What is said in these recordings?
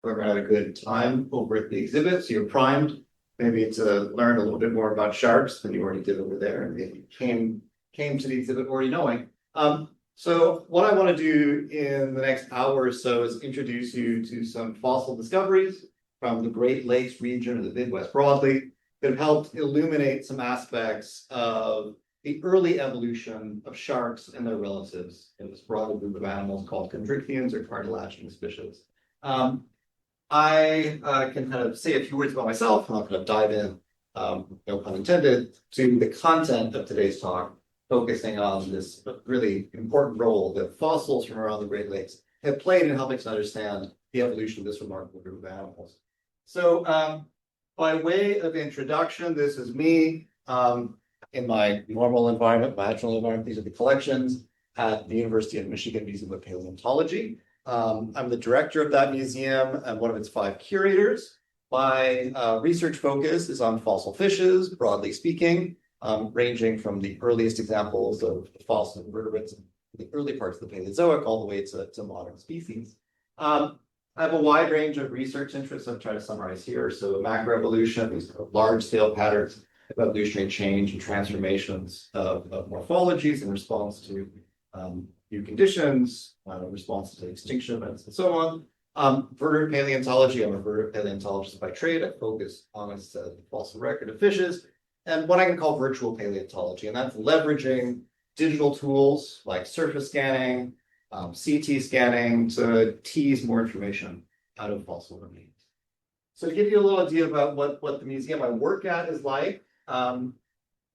whoever had a good time over at the exhibit, so you're primed maybe to learn a little bit more about sharks than you already did over there, and maybe came to the exhibit already knowing. So what I want to do in the next hour or so is introduce you to some fossil discoveries from the Great Lakes region of the Midwest broadly that have helped illuminate some aspects of the early evolution of sharks and their relatives in this broader group of animals called chondrichthyans or cartilaginous fishes. I can kind of say a few words about myself. I'm not going to dive in, no pun intended, to the content of today's talk, focusing on this really important role that fossils from around the Great Lakes have played in helping us understand the evolution of this remarkable group of animals. So by way of introduction, this is me in my normal environment, my natural environment. These are the collections at the University of Michigan Museum of Paleontology. I'm the director of that museum and one of its 5 curators. My research focus is on fossil fishes, broadly speaking, ranging from the earliest examples of fossil invertebrates in the early parts of the Paleozoic all the way to modern species. I have a wide range of research interests I've tried to summarize here. So macroevolution, these large-scale patterns of evolutionary change and transformations of morphologies in response to new conditions, responses to extinction events, and so on. Vertebrate paleontology, I'm a vertebrate paleontologist by trade. I focus on the fossil record of fishes, and what I can call virtual paleontology, and that's leveraging digital tools like surface scanning, CT scanning to tease more information out of fossil remains. So to give you a little idea about what the museum I work at is like,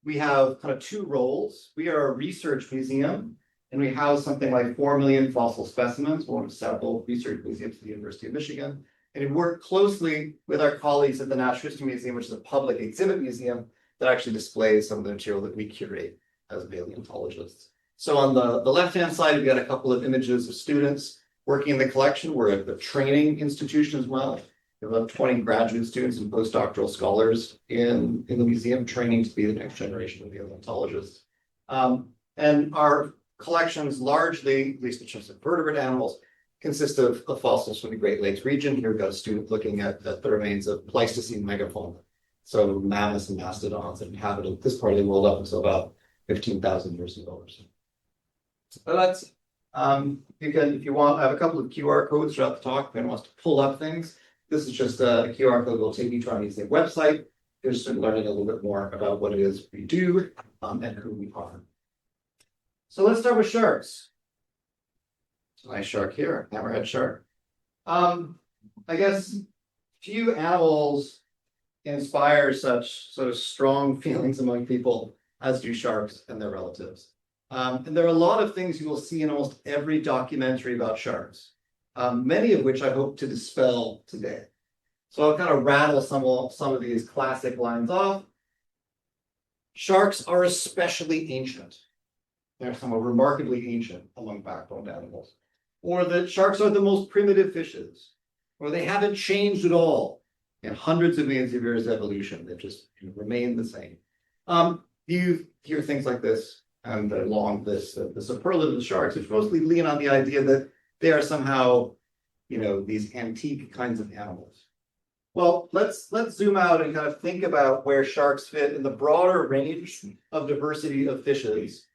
we have kind of 2 roles. We are a research museum, and we house something like 4 million fossil specimens, one of several research museums at the University of Michigan. And we work closely with our colleagues at the Natural History Museum, which is a public exhibit museum that actually displays some of the material that we curate as paleontologists. So on the left-hand side, we've got a couple of images of students working in the collection. We're at the training institution as well. We have about 20 graduate students and postdoctoral scholars in the museum training to be the next generation of paleontologists. And our collections largely, at least in terms of vertebrate animals, consist of fossils from the Great Lakes region. Here we've got a student looking at the remains of Pleistocene megafauna. So mammoths and mastodons that inhabited this part of the world up until about 15,000 years ago or so. So that's, you can, if you want, I have a couple of QR codes throughout the talk. If anyone wants to pull up things, this is just a QR code that will take you to our museum website. You're just learning a little bit more about what it is we do and who we are. So let's start with sharks. It's a nice shark here, hammerhead shark. I guess few animals inspire such sort of strong feelings among people as do sharks and their relatives. And there are a lot of things you will see in almost every documentary about sharks, many of which I hope to dispel today. So I'll kind of rattle some of these classic lines off. Sharks are especially ancient. They're somewhat remarkably ancient among backboned animals. Or that sharks are the most primitive fishes. Or they haven't changed at all in hundreds of millions of years of evolution. They've just remained the same. You hear things like this and along this, the superlative of sharks, which mostly lean on the idea that they are somehow, these antique kinds of animals. Well, let's zoom out and kind of think about where sharks fit in the broader range of diversity of fishes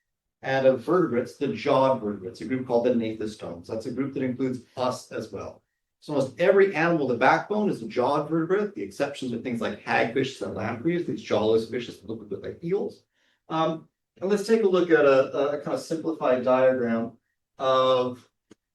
and of vertebrates, the jawed vertebrates, a group called the gnathostomes. That's a group that includes us as well. So almost every animal with a backbone is a jawed vertebrate. The exceptions are things like hagfish and lampreys, these jawless fishes that look a bit like eels. And let's take a look at a kind of simplified diagram of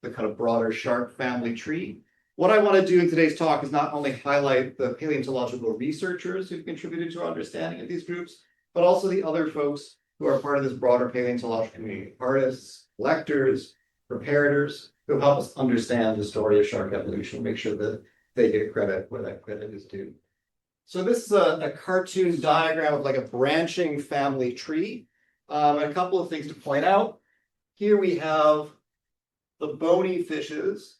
the kind of broader shark family tree. What I want to do in today's talk is not only highlight the paleontological researchers who've contributed to our understanding of these groups, but also the other folks who are part of this broader paleontological community, artists, collectors, preparators, who help us understand the story of shark evolution, make sure that they get credit where that credit is due. So this is a cartoon diagram of like a branching family tree. A couple of things to point out. Here we have the bony fishes.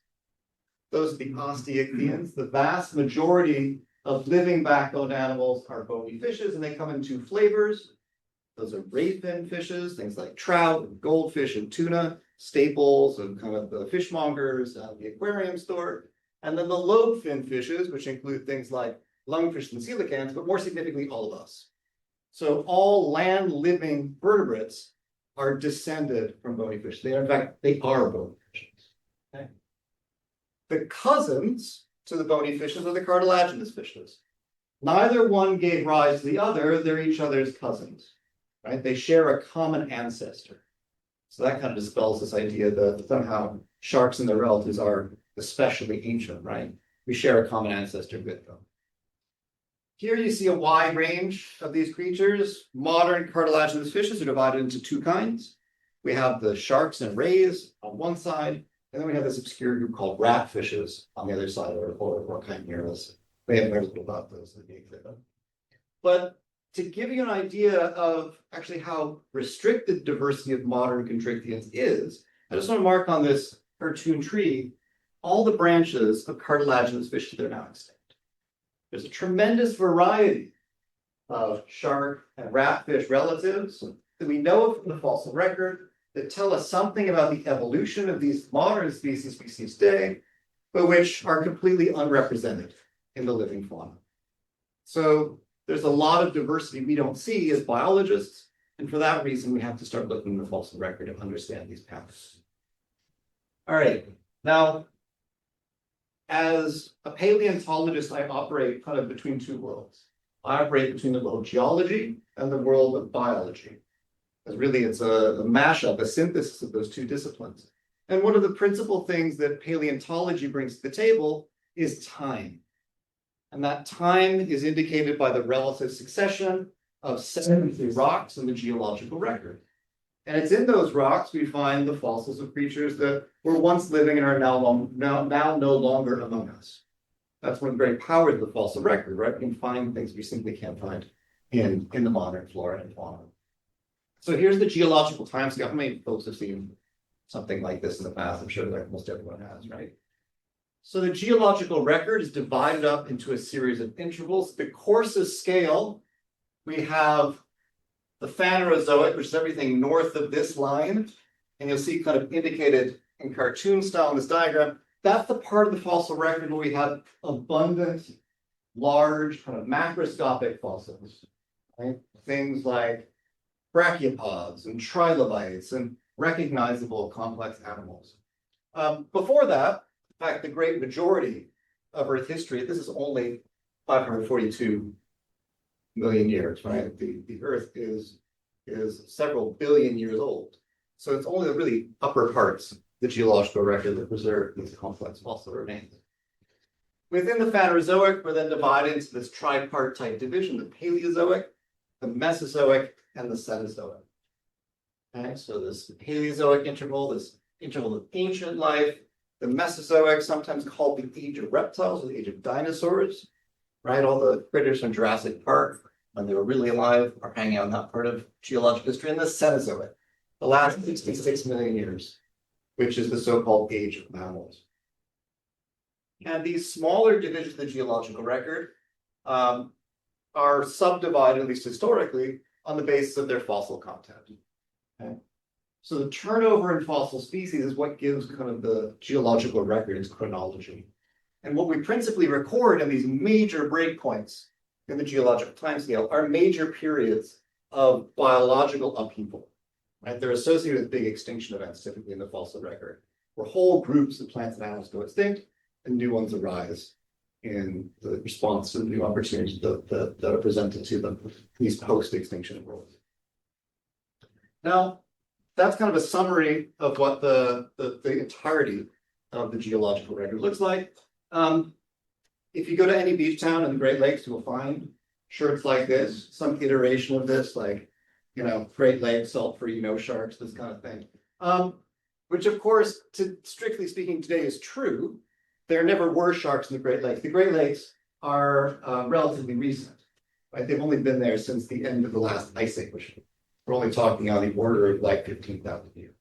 Those are the osteichthyans. The vast majority of living backbone animals are bony fishes, and they come in 2 flavors. Those are ray fin fishes, things like trout, and goldfish, and tuna, staples of kind of the fishmongers, the aquarium store. And then the lobe fin fishes, which include things like lungfish and coelacanths, but more significantly, all of us. So all land living vertebrates are descended from bony fish. They are, in fact, they are bony fishes. Okay? The cousins to the bony fishes are the cartilaginous fishes. Neither one gave rise to the other, they're each other's cousins, right? They share a common ancestor. So that kind of dispels this idea that somehow sharks and their relatives are especially ancient, right? We share a common ancestor with them. Here you see a wide range of these creatures. Modern cartilaginous fishes are divided into two kinds. We have the sharks and rays on one side, and then we have this obscure group called rat fishes on the other side, or chimeras. We haven't learned a little about those in the exhibit. But to give you an idea of actually how restricted diversity of modern contrichtians is, I just want to mark on this cartoon tree all the branches of cartilaginous fish that are now extinct. There's a tremendous variety of shark and ratfish relatives that we know of from the fossil record that tell us something about the evolution of these modern species we see today, but which are completely unrepresented in the living fauna. So there's a lot of diversity we don't see as biologists, and for that reason, we have to start looking in the fossil record to understand these patterns. All right, now, as a paleontologist, I operate kind of between two worlds. I operate between the world of geology and the world of biology. Because really it's a mashup, a synthesis of those two disciplines. And one of the principal things that paleontology brings to the table is time. And that time is indicated by the relative succession of sedimentary rocks in the geological record. And it's in those rocks we find the fossils of creatures that were once living and are now no longer among us. That's one of the great powers of the fossil record, right? We can find things we simply can't find in the modern flora and fauna. So here's the geological timescale. How many folks have seen something like this in the past? I'm sure that most everyone has, right? So the geological record is divided up into a series of intervals. The coarsest scale, we have the Phanerozoic, which is everything north of this line. And you'll see kind of indicated in cartoon style in this diagram. That's the part of the fossil record where we have abundant, large, kind of macroscopic fossils. Right? Things like brachiopods and trilobites and recognizable complex animals. Before that, in fact, the great majority of Earth history, this is only 542 million years, right? The Earth is several billion years old. So it's only the really upper parts of the geological record that preserve these complex fossil remains. Within the Phanerozoic, we're then divided into this tripartite division, the Paleozoic, the Mesozoic, and the Cenozoic. Okay, so this Paleozoic interval, this interval of ancient life, the Mesozoic, sometimes called the age of reptiles or the age of dinosaurs, right? All the critters from Jurassic Park, when they were really alive, are hanging out in that part of geological history. And the Cenozoic, the last 66 million years, which is the so-called age of mammals. And these smaller divisions of the geological record are subdivided, at least historically, on the basis of their fossil content. Okay? So the turnover in fossil species is what gives kind of the geological record its chronology. And what we principally record in these major breakpoints in the geological timescale are major periods of biological upheaval. Right? They're associated with big extinction events, typically in the fossil record, where whole groups of plants and animals go extinct and new ones arise in the response to the new opportunities that are presented to them, these post-extinction worlds. Now, that's kind of a summary of what the entirety of the geological record looks like. If you go to any beach town in the Great Lakes, you'll find shirts like this, some iteration of this, like, you know, Great Lakes, salt-free, no sharks, this kind of thing. Which, of course, strictly speaking, today is true. There never were sharks in the Great Lakes. The Great Lakes are relatively recent, right? They've only been there since the end of the last ice age. We're only talking on the order of like 15,000 years.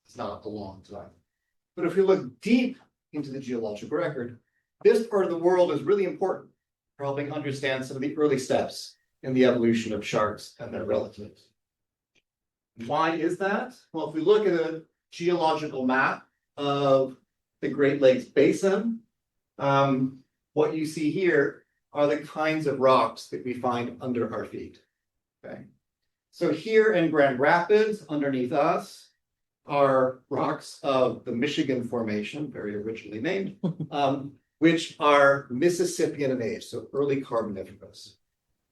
It's not a long time. But if you look deep into the geological record, this part of the world is really important for helping understand some of the early steps in the evolution of sharks and their relatives. Why is that? Well, if we look at a geological map of the Great Lakes Basin, What you see here are the kinds of rocks that we find under our feet. Okay. So here in Grand Rapids, underneath us, are rocks of the Michigan Formation, very originally named, which are Mississippian in age, so early Carboniferous.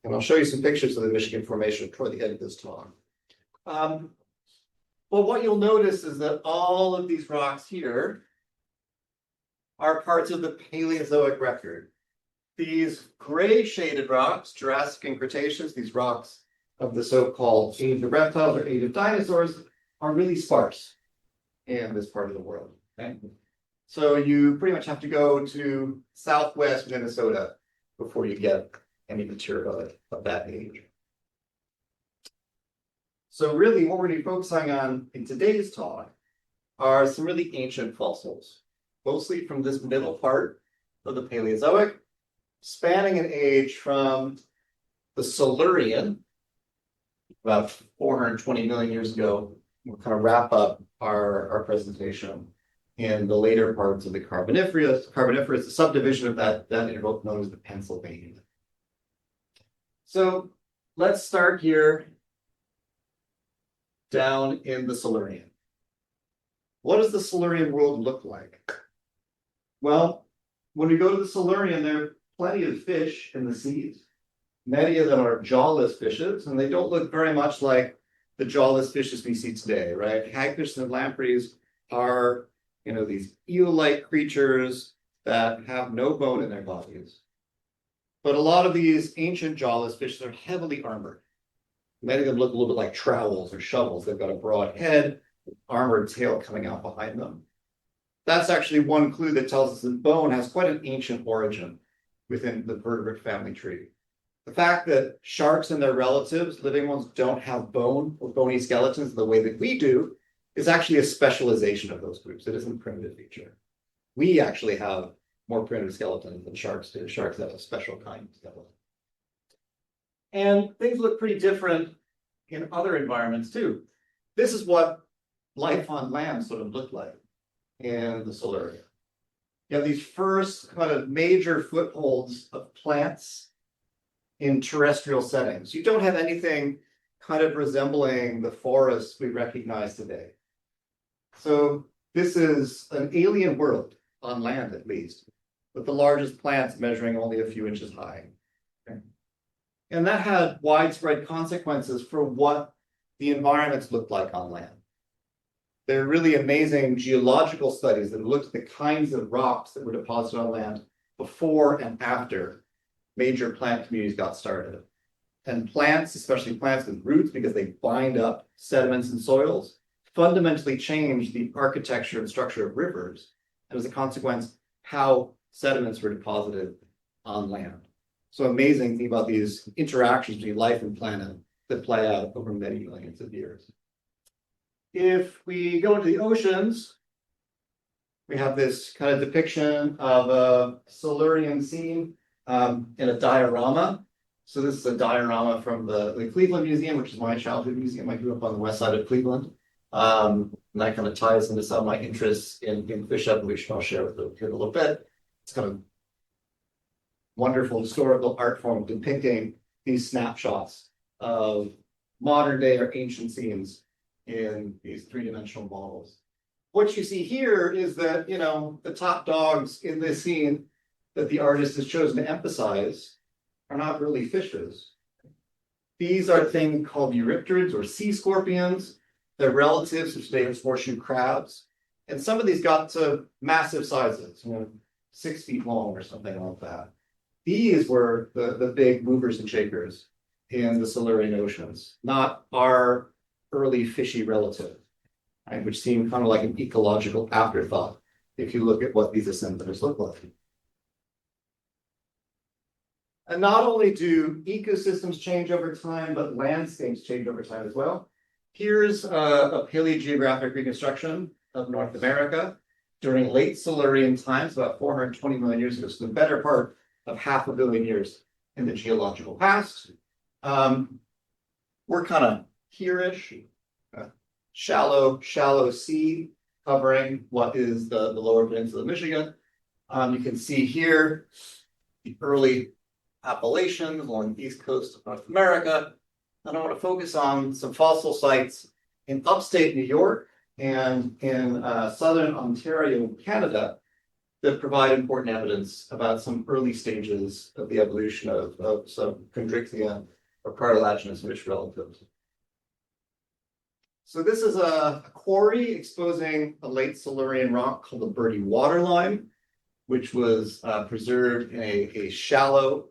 And I'll show you some pictures of the Michigan Formation toward the end of this talk. Well, what you'll notice is that all of these rocks here are parts of the Paleozoic record. These gray shaded rocks, Jurassic and Cretaceous, these rocks of the so-called age of reptiles or age of dinosaurs, are really sparse in this part of the world. Okay? So you pretty much have to go to southwest Minnesota before you get any material of that age. So really what we're going to be focusing on in today's talk are some really ancient fossils, mostly from this middle part of the Paleozoic, spanning an age from the Silurian, about 420 million years ago. We'll kind of wrap up our presentation in the later parts of the Carboniferous, the subdivision of that interval known as the Pennsylvania. So let's start here down in the Silurian. What does the Silurian world look like? Well, when we go to the Silurian, there are plenty of fish in the seas. Many of them are jawless fishes, and they don't look very much like the jawless fishes we see today, right? Hagfish and lampreys are, these eel-like creatures that have no bone in their bodies. But a lot of these ancient jawless fishes are heavily armored. Many of them look a little bit like trowels or shovels. They've got a broad head, armored tail coming out behind them. That's actually one clue that tells us that bone has quite an ancient origin within the vertebrate family tree. The fact that sharks and their relatives, living ones, don't have bone or bony skeletons the way that we do is actually a specialization of those groups. It isn't a primitive feature. We actually have more primitive skeletons than sharks do. Sharks have a special kind of skeleton. And things look pretty different in other environments too. This is what life on land sort of looked like in the Silurian. You have these first kind of major footholds of plants in terrestrial settings. You don't have anything kind of resembling the forests we recognize today. So this is an alien world, on land at least, with the largest plants measuring only a few inches high. Okay. And that had widespread consequences for what the environments looked like on land. There are really amazing geological studies that looked at the kinds of rocks that were deposited on land before and after major plant communities got started. And plants, especially plants with roots, because they bind up sediments and soils, fundamentally change the architecture and structure of rivers, and as a consequence, how sediments were deposited on land. So amazing thing about these interactions between life and planet that play out over many millions of years. If we go into the oceans, we have this kind of depiction of a Silurian scene in a diorama. So this is a diorama from the Cleveland Museum, which is my childhood museum. I grew up on the west side of Cleveland. And that kind of ties into some of my interests in fish evolution. I'll share with you in a little bit. It's kind of wonderful historical art form depicting these snapshots of modern day or ancient scenes in these three-dimensional models. What you see here is that, the top dogs in this scene that the artist has chosen to emphasize are not really fishes. These are things called eurypterids or sea scorpions. They're relatives of today's horseshoe crabs. And some of these got to massive sizes, 6 feet long or something like that. These were the big movers and shakers in the Silurian oceans, not our early fishy relative, right, which seemed kind of like an ecological afterthought if you look at what these assemblers look like. And not only do ecosystems change over time, but landscapes change over time as well. Here's a paleogeographic reconstruction of North America during late Silurian times, about 420 million years ago, so the better part of 500 million years in the geological past. We're kind of here-ish, shallow sea covering what is the lower peninsula of Michigan. You can see here the early Appalachians along the east coast of North America. And I want to focus on some fossil sites in upstate New York and in southern Ontario, Canada, that provide important evidence about some early stages of the evolution of some chondrichthyia or cartilaginous fish relatives. So this is a quarry exposing a late Silurian rock called the Bertie waterline, which was preserved in a shallow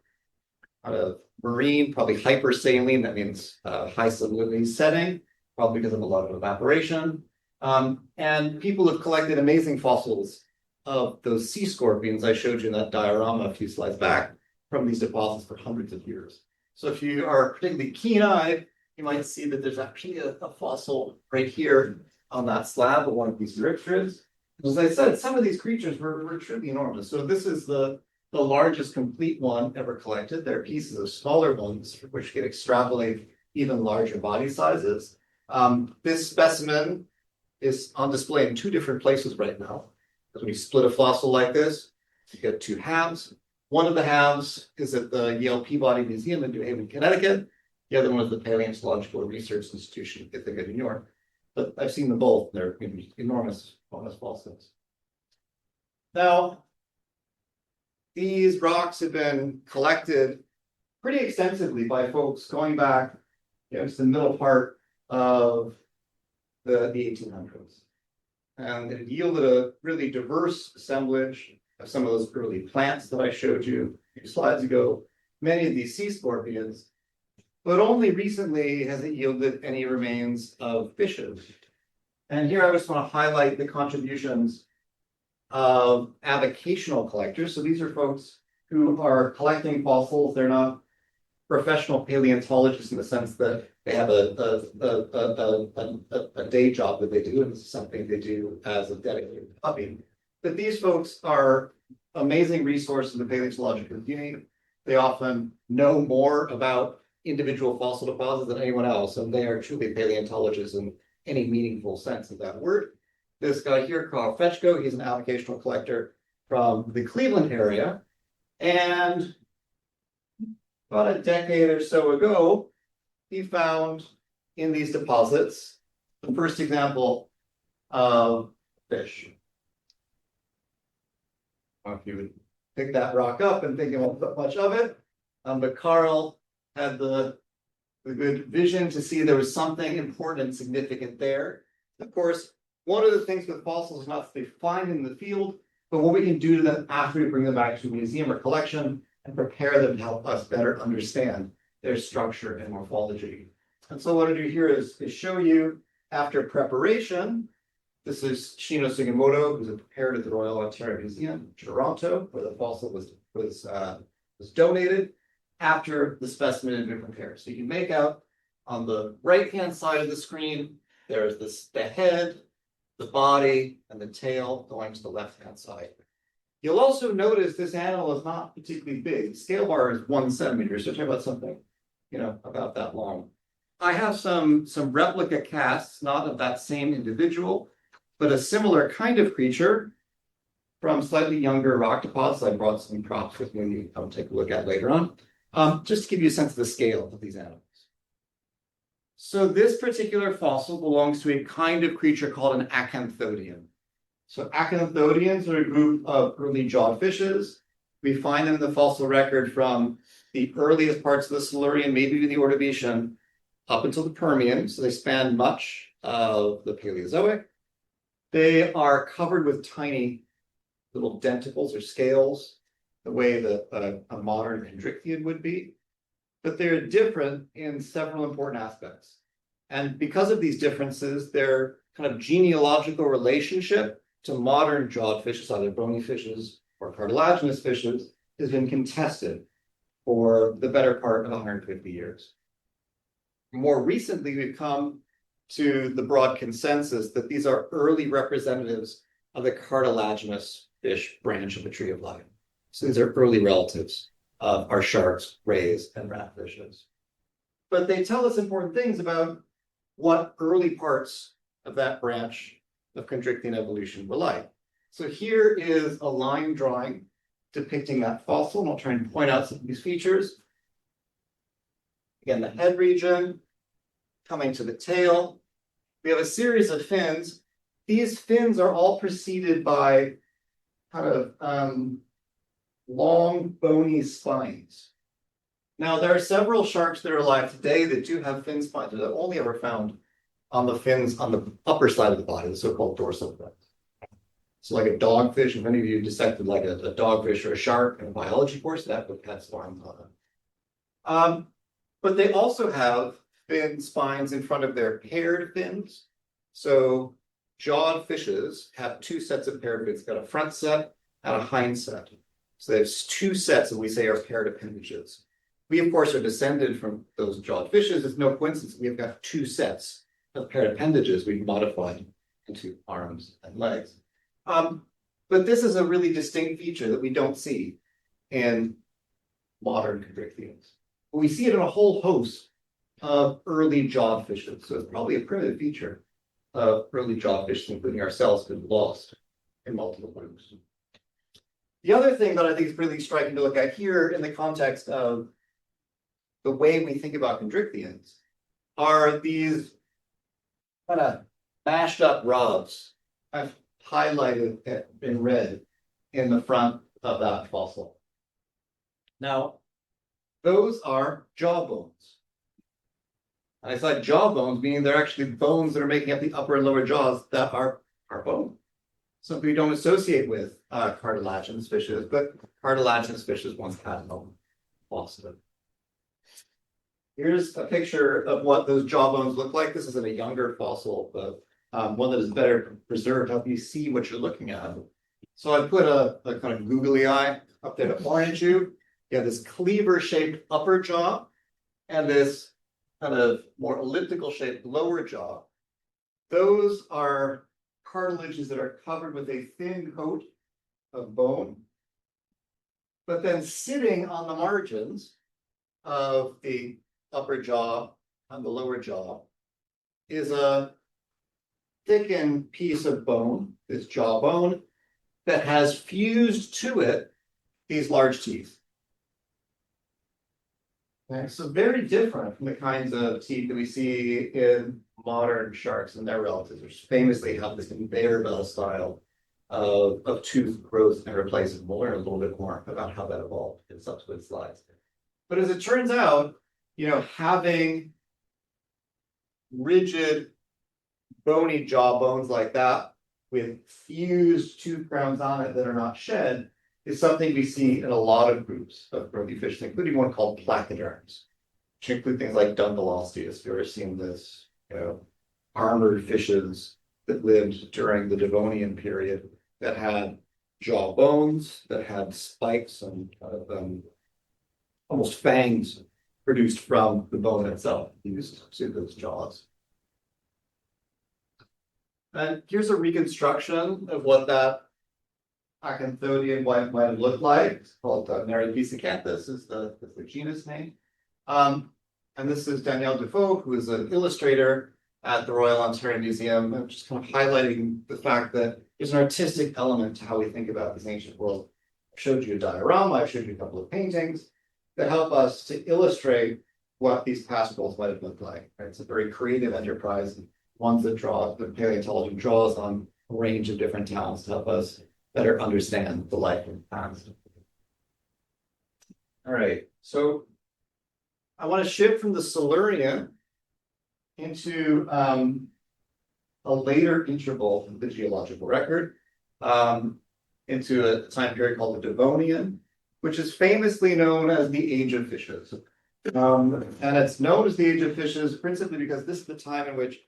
marine, probably hypersaline, that means high salinity setting, probably because of a lot of evaporation. And people have collected amazing fossils of those sea scorpions I showed you in that diorama a few slides back from these deposits for hundreds of years. So if you are particularly keen-eyed, you might see that there's actually a fossil right here on that slab of one of these eurypterids. As I said, some of these creatures were truly enormous. So this is the largest complete one ever collected. There are pieces of smaller ones which can extrapolate even larger body sizes. This specimen is on display in two different places right now. When you split a fossil like this, you get two halves. One of the halves is at the Yale Peabody Museum in New Haven, Connecticut. The other one is the Paleontological Research Institution in Ithaca, New York. But I've seen them both. They're enormous fossils. Now, these rocks have been collected pretty extensively by folks going back, to the middle part of the 1800s. And it yielded a really diverse assemblage of some of those early plants that I showed you a few slides ago, many of these sea scorpions, but only recently has it yielded any remains of fishes. And here I just want to highlight the contributions of avocational collectors. So these are folks who are collecting fossils. They're not professional paleontologists in the sense that they have a day job that they do, and this is something they do as a dedicated hobby. But these folks are amazing resources in the paleontological community. They often know more about individual fossil deposits than anyone else, and they are truly paleontologists in any meaningful sense of that word. This guy here, Carl Fechko, he's an avocational collector from the Cleveland area, and about a decade or so ago, he found in these deposits the first example of fish. If you would pick that rock up and think about much of it, but Carl had the good vision to see there was something important and significant there. Of course, one of the things with fossils is not that they find in the field, but what we can do to them after we bring them back to a museum or collection and prepare them to help us better understand their structure and morphology. And so what I do here is show you after preparation. This is Shino Sugimoto, who's a preparator at the Royal Ontario Museum in Toronto, where the fossil was donated after the specimen had been prepared. So you can make out on the right-hand side of the screen, there's the head, the body, and the tail going to the left-hand side. You'll also notice this animal is not particularly big. The scale bar is 1 centimeter, so talking about something, about that long. I have some replica casts, not of that same individual, but a similar kind of creature from slightly younger rock deposits. I brought some props with me I'll take a look at later on, just to give you a sense of the scale of these animals. So this particular fossil belongs to a kind of creature called an acanthodian. So acanthodians are a group of early jawed fishes. We find them in the fossil record from the earliest parts of the Silurian, maybe even the Ordovician, up until the Permian. So they span much of the Paleozoic. They are covered with tiny little denticles or scales, the way that a modern chondrichthyid would be. But they're different in several important aspects. And because of these differences, their kind of genealogical relationship to modern jawed fishes, either bony fishes or cartilaginous fishes, has been contested for the better part of 150 years. More recently, we've come to the broad consensus that these are early representatives of the cartilaginous fish branch of the tree of life. So these are early relatives of our sharks, rays, and ratfishes. But they tell us important things about what early parts of that branch of chondrichthyid evolution were like. So here is a line drawing depicting that fossil, and I'll try and point out some of these features. Again, the head region, coming to the tail. We have a series of fins. These fins are all preceded by kind of long, bony spines. Now, there are several sharks that are alive today that do have fin spines that are only ever found on the fins on the upper side of the body, the so-called dorsal fins. So like a dogfish, if any of you dissected like a dogfish or a shark in a biology course, that would have spines on it. But they also have fin spines in front of their paired fins. So jawed fishes have two sets of paired fins, got a front set and a hind set. So there's two sets that we say are paired appendages. We, of course, are descended from those jawed fishes. It's no coincidence we've got two sets of paired appendages we've modified into arms and legs. But this is a really distinct feature that we don't see in modern chondrichthyans. We see it in a whole host of early jawed fishes. So it's probably a primitive feature of early jawed fishes, including ourselves, been lost in multiple groups. The other thing that I think is really striking to look at here in the context of the way we think about chondrichthyans are these kind of mashed up rods I've highlighted in red in the front of that fossil. Now, those are jaw bones. And I said jaw bones, meaning they're actually bones that are making up the upper and lower jaws that are bone. Something we don't associate with cartilaginous fishes, but cartilaginous fishes once had bone, lost it. Here's a picture of what those jawbones look like. This is in a younger fossil, but one that is better preserved, help you see what you're looking at. So I put a kind of googly eye up there to orient you. You have this cleaver-shaped upper jaw and this kind of more elliptical-shaped lower jaw. Those are cartilages that are covered with a thin coat of bone. But then sitting on the margins of the upper jaw and the lower jaw is a thickened piece of bone, this jawbone, that has fused to it these large teeth. Okay, so very different from the kinds of teeth that we see in modern sharks and their relatives, which famously have this conveyor belt style of tooth growth and replacement. We'll learn a little bit more about how that evolved in subsequent slides. But as it turns out, having rigid, bony jawbones like that with fused tooth crowns on it that are not shed is something we see in a lot of groups of growthy fishes, including one called placoderms, which include things like Dundalosteus. If you've ever seen this, armored fishes that lived during the Devonian period that had jaw bones, that had spikes and almost fangs produced from the bone itself, used to those jaws. And here's a reconstruction of what that acanthodian might have looked like. It's called Merypisacanthus is the genus name. And this is Danielle Defoe, who is an illustrator at the Royal Ontario Museum. I'm just kind of highlighting the fact that there's an artistic element to how we think about this ancient world. I showed you a diorama, I've showed you a couple of paintings that help us to illustrate what these pastorals might have looked like. Right? It's a very creative enterprise, ones that paleontology draws on a range of different towns to help us better understand the life of the past. All right, so I want to shift from the Silurian into a later interval of the geological record, into a time period called the Devonian, which is famously known as the Age of Fishes. And it's known as the Age of Fishes principally because this is the time in which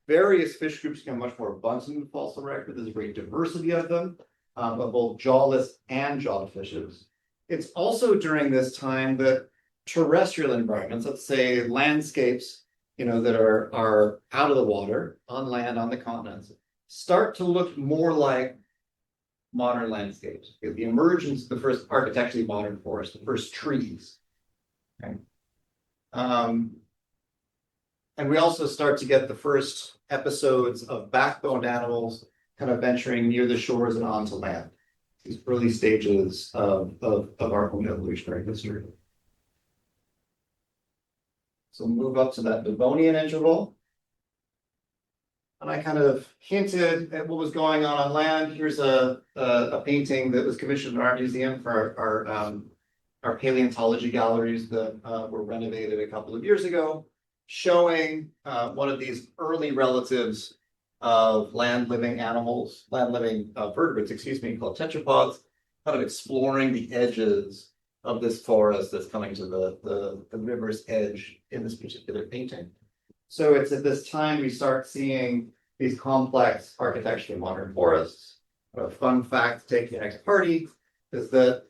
various fish groups become much more abundant in the fossil record. There's a great diversity of them, of both jawless and jawed fishes. It's also during this time that terrestrial environments, let's say landscapes, that are out of the water, on land, on the continents, start to look more like modern landscapes. The emergence of the first architecturally modern forest, the first trees. Okay. And we also start to get the first episodes of backboned animals kind of venturing near the shores and onto land. These early stages of our own evolutionary history. So we'll move up to that Devonian interval. And I kind of hinted at what was going on land. Here's a painting that was commissioned in our museum for our paleontology galleries that were renovated a couple of years ago, showing one of these early relatives of land-living animals, land-living vertebrates, excuse me, called tetrapods, kind of exploring the edges of this forest that's coming to the river's edge in this particular painting. So it's at this time we start seeing these complex architecturally modern forests. A fun fact to take to the next party is that,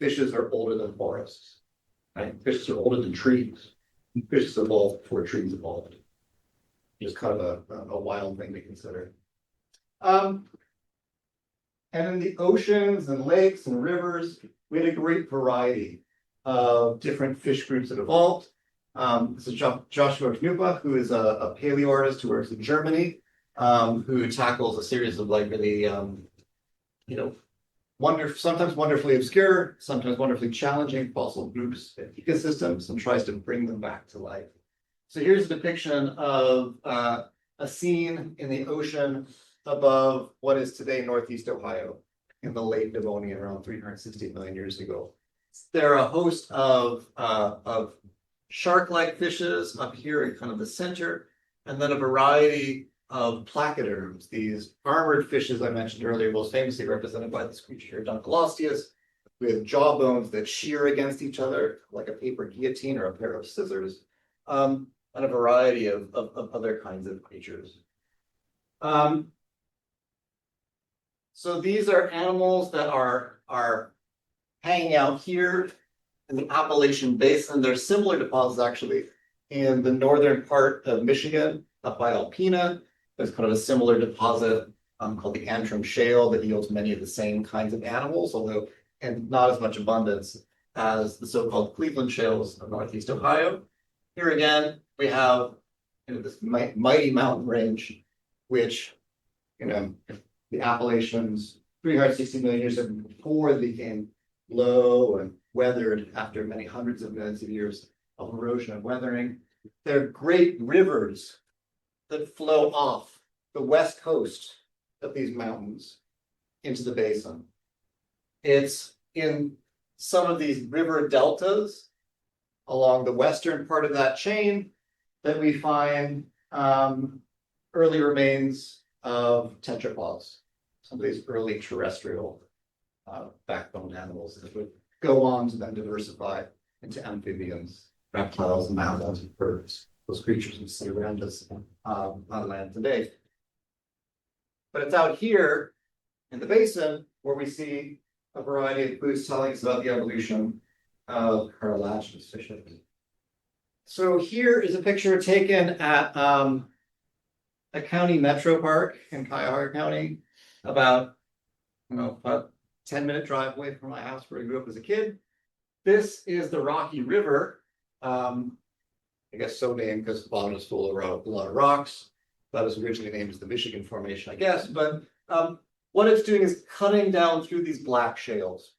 fishes are older than forests. Right? Fishes are older than trees. Fishes evolved before trees evolved. Just kind of a wild thing to consider. And in the oceans and lakes and rivers, we had a great variety of different fish groups that evolved. This is Joshua Knupa, who is a paleo artist who works in Germany, who tackles a series of really, sometimes wonderfully obscure, sometimes wonderfully challenging fossil groups and ecosystems, and tries to bring them back to life. So here's a depiction of a scene in the ocean above what is today Northeast Ohio in the late Devonian, around 360 million years ago. There are a host of shark-like fishes up here in kind of the center, and then a variety of placoderms, these armored fishes I mentioned earlier, most famously represented by this creature here, Dunkleosteus, with jawbones that shear against each other like a paper guillotine or a pair of scissors, and a variety of other kinds of creatures. So these are animals that are hanging out here in the Appalachian Basin. There's similar deposits actually in the northern part of Michigan, up by Alpena. There's kind of a similar deposit called the Antrim Shale that yields many of the same kinds of animals, although and not as much abundance as the so-called Cleveland Shales of Northeast Ohio. Here again, we have this mighty mountain range, which the Appalachians 360 million years before they became low and weathered after many hundreds of millions of years of erosion and weathering. They're great rivers that flow off the west coast of these mountains into the basin. It's in some of these river deltas along the western part of that chain that we find early remains of tetrapods, some of these early terrestrial backbone animals that would go on to then diversify into amphibians, reptiles, mammals, and birds, those creatures we see around us on land today. But it's out here in the basin where we see a variety of clues telling us about the evolution of cartilaginous fishes. So here is a picture taken at a county metro park in Cuyahoga County, about a 10-minute drive away from my house where I grew up as a kid. This is the Rocky River, I guess so named because the bottom is full of a lot of rocks. That was originally named as the Michigan Formation, I guess. But what it's doing is cutting down through these black shales.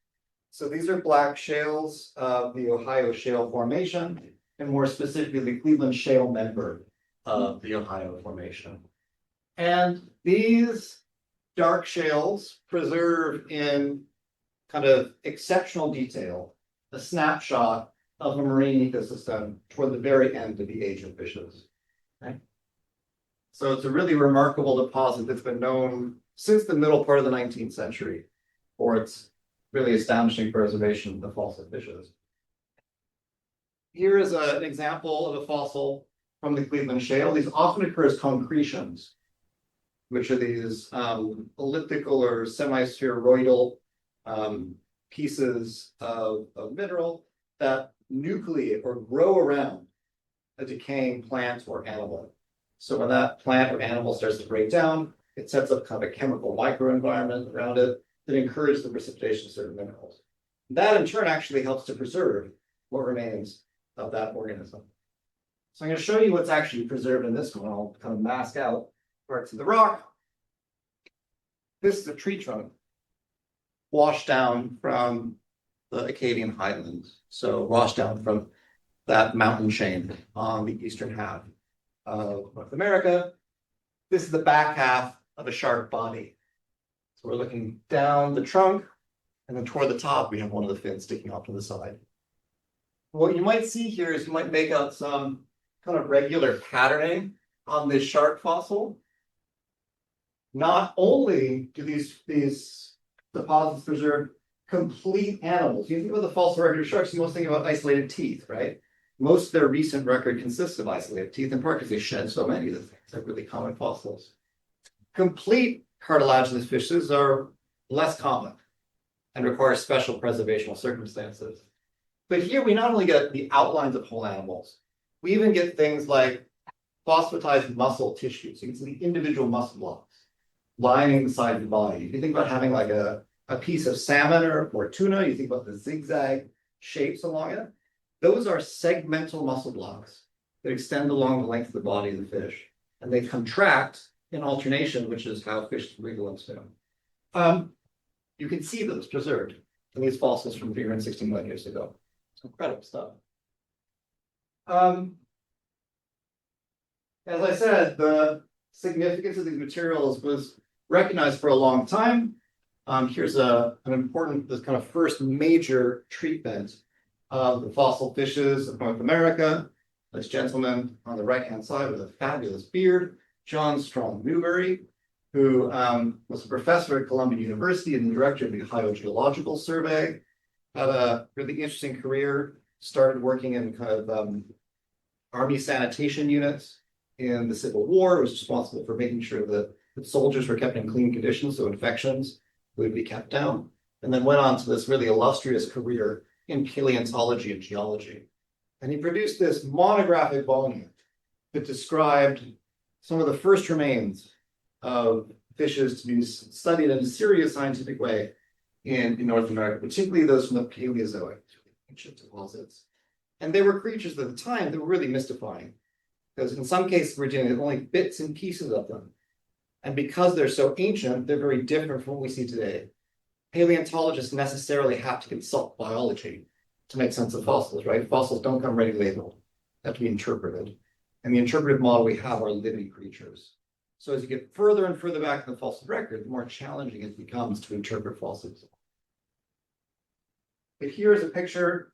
So these are black shales of the Ohio Shale Formation, and more specifically, the Cleveland Shale member of the Ohio Formation. And these dark shales preserve in kind of exceptional detail a snapshot of a marine ecosystem toward the very end of the age of fishes. Okay? So it's a really remarkable deposit that's been known since the middle part of the 19th century for its really astonishing preservation of the fossil fishes. Here is an example of a fossil from the Cleveland Shale. These often occur as concretions, which are these elliptical or semi-spheroidal pieces of mineral that nucleate or grow around a decaying plant or animal. So when that plant or animal starts to break down, it sets up kind of a chemical microenvironment around it that encourages the precipitation of certain minerals. That in turn actually helps to preserve what remains of that organism. So I'm going to show you what's actually preserved in this one. I'll kind of mask out parts of the rock. This is a tree trunk washed down from the Acadian highlands. So washed down from that mountain chain on the eastern half of North America. This is the back half of a shark body. So we're looking down the trunk, and then toward the top, we have one of the fins sticking off to the side. What you might see here is you might make out some kind of regular patterning on this shark fossil. Not only do these deposits preserve complete animals. You think about the fossil record of sharks, you most think about isolated teeth, right? Most of their recent record consists of isolated teeth, in part because they shed so many of the things that are really common fossils. Complete cartilaginous fishes are less common and require special preservational circumstances. But here we not only get the outlines of whole animals, we even get things like phosphatized muscle tissues. You can see the individual muscle blocks lining the side of the body. If you think about having like a piece of salmon or tuna, you think about the zigzag shapes along it. Those are segmental muscle blocks that extend along the length of the body of the fish. And they contract in alternation, which is how fish wriggle and swim. You can see those preserved in these fossils from 360 million years ago. It's incredible stuff. As I said, the significance of these materials was recognized for a long time. Here's an important, this kind of first major treatment of the fossil fishes of North America. This gentleman on the right-hand side with a fabulous beard, John Strong Newberry, who was a professor at Columbia University and the director of the Ohio Geological Survey, had a really interesting career, started working in kind of Army sanitation units in the Civil War, was responsible for making sure that soldiers were kept in clean conditions, so infections would be kept down, and then went on to this really illustrious career in paleontology and geology. And he produced this monographic volume that described some of the first remains of fishes to be studied in a serious scientific way in North America, particularly those from the Paleozoic, ancient deposits. And they were creatures at the time that were really mystifying, because in some cases we're dealing with only bits and pieces of them. And because they're so ancient, they're very different from what we see today. Paleontologists necessarily have to consult biology to make sense of fossils, right? Fossils don't come ready labeled, they have to be interpreted. And the interpretive model we have are living creatures. So as you get further and further back in the fossil record, the more challenging it becomes to interpret fossils. But here's a picture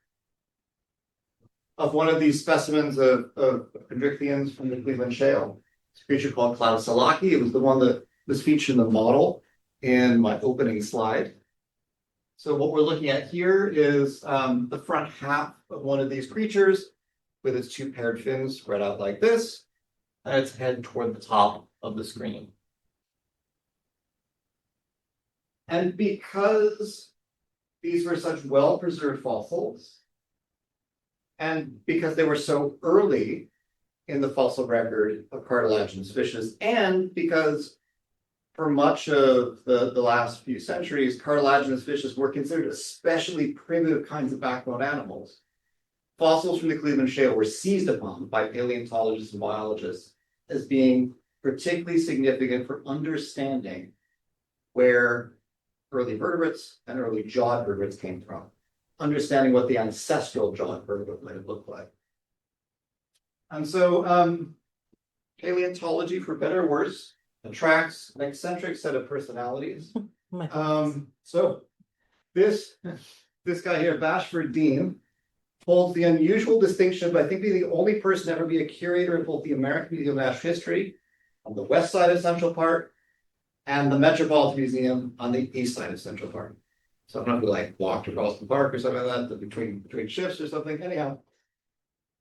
of one of these specimens of chondrichthyans from the Cleveland Shale. It's a creature called Cladosalaki. It was the one that was featured in the model in my opening slide. So what we're looking at here is the front half of one of these creatures with its two paired fins spread out like this, and its head toward the top of the screen. And because these were such well-preserved fossils, and because they were so early in the fossil record of cartilaginous fishes, and because for much of the last few centuries, cartilaginous fishes were considered especially primitive kinds of backbone animals, fossils from the Cleveland Shale were seized upon by paleontologists and biologists as being particularly significant for understanding where early vertebrates and early jawed vertebrates came from, understanding what the ancestral jawed vertebrate might have looked like. And so paleontology, for better or worse, attracts an eccentric set of personalities. So this guy here, Bashford Dean, holds the unusual distinction of, I think, being the only person to ever be a curator of both the American Museum of Natural History on the west side of Central Park and the Metropolitan Museum on the east side of Central Park. So I don't know if we like walked across the park or something like that between shifts or something. Anyhow,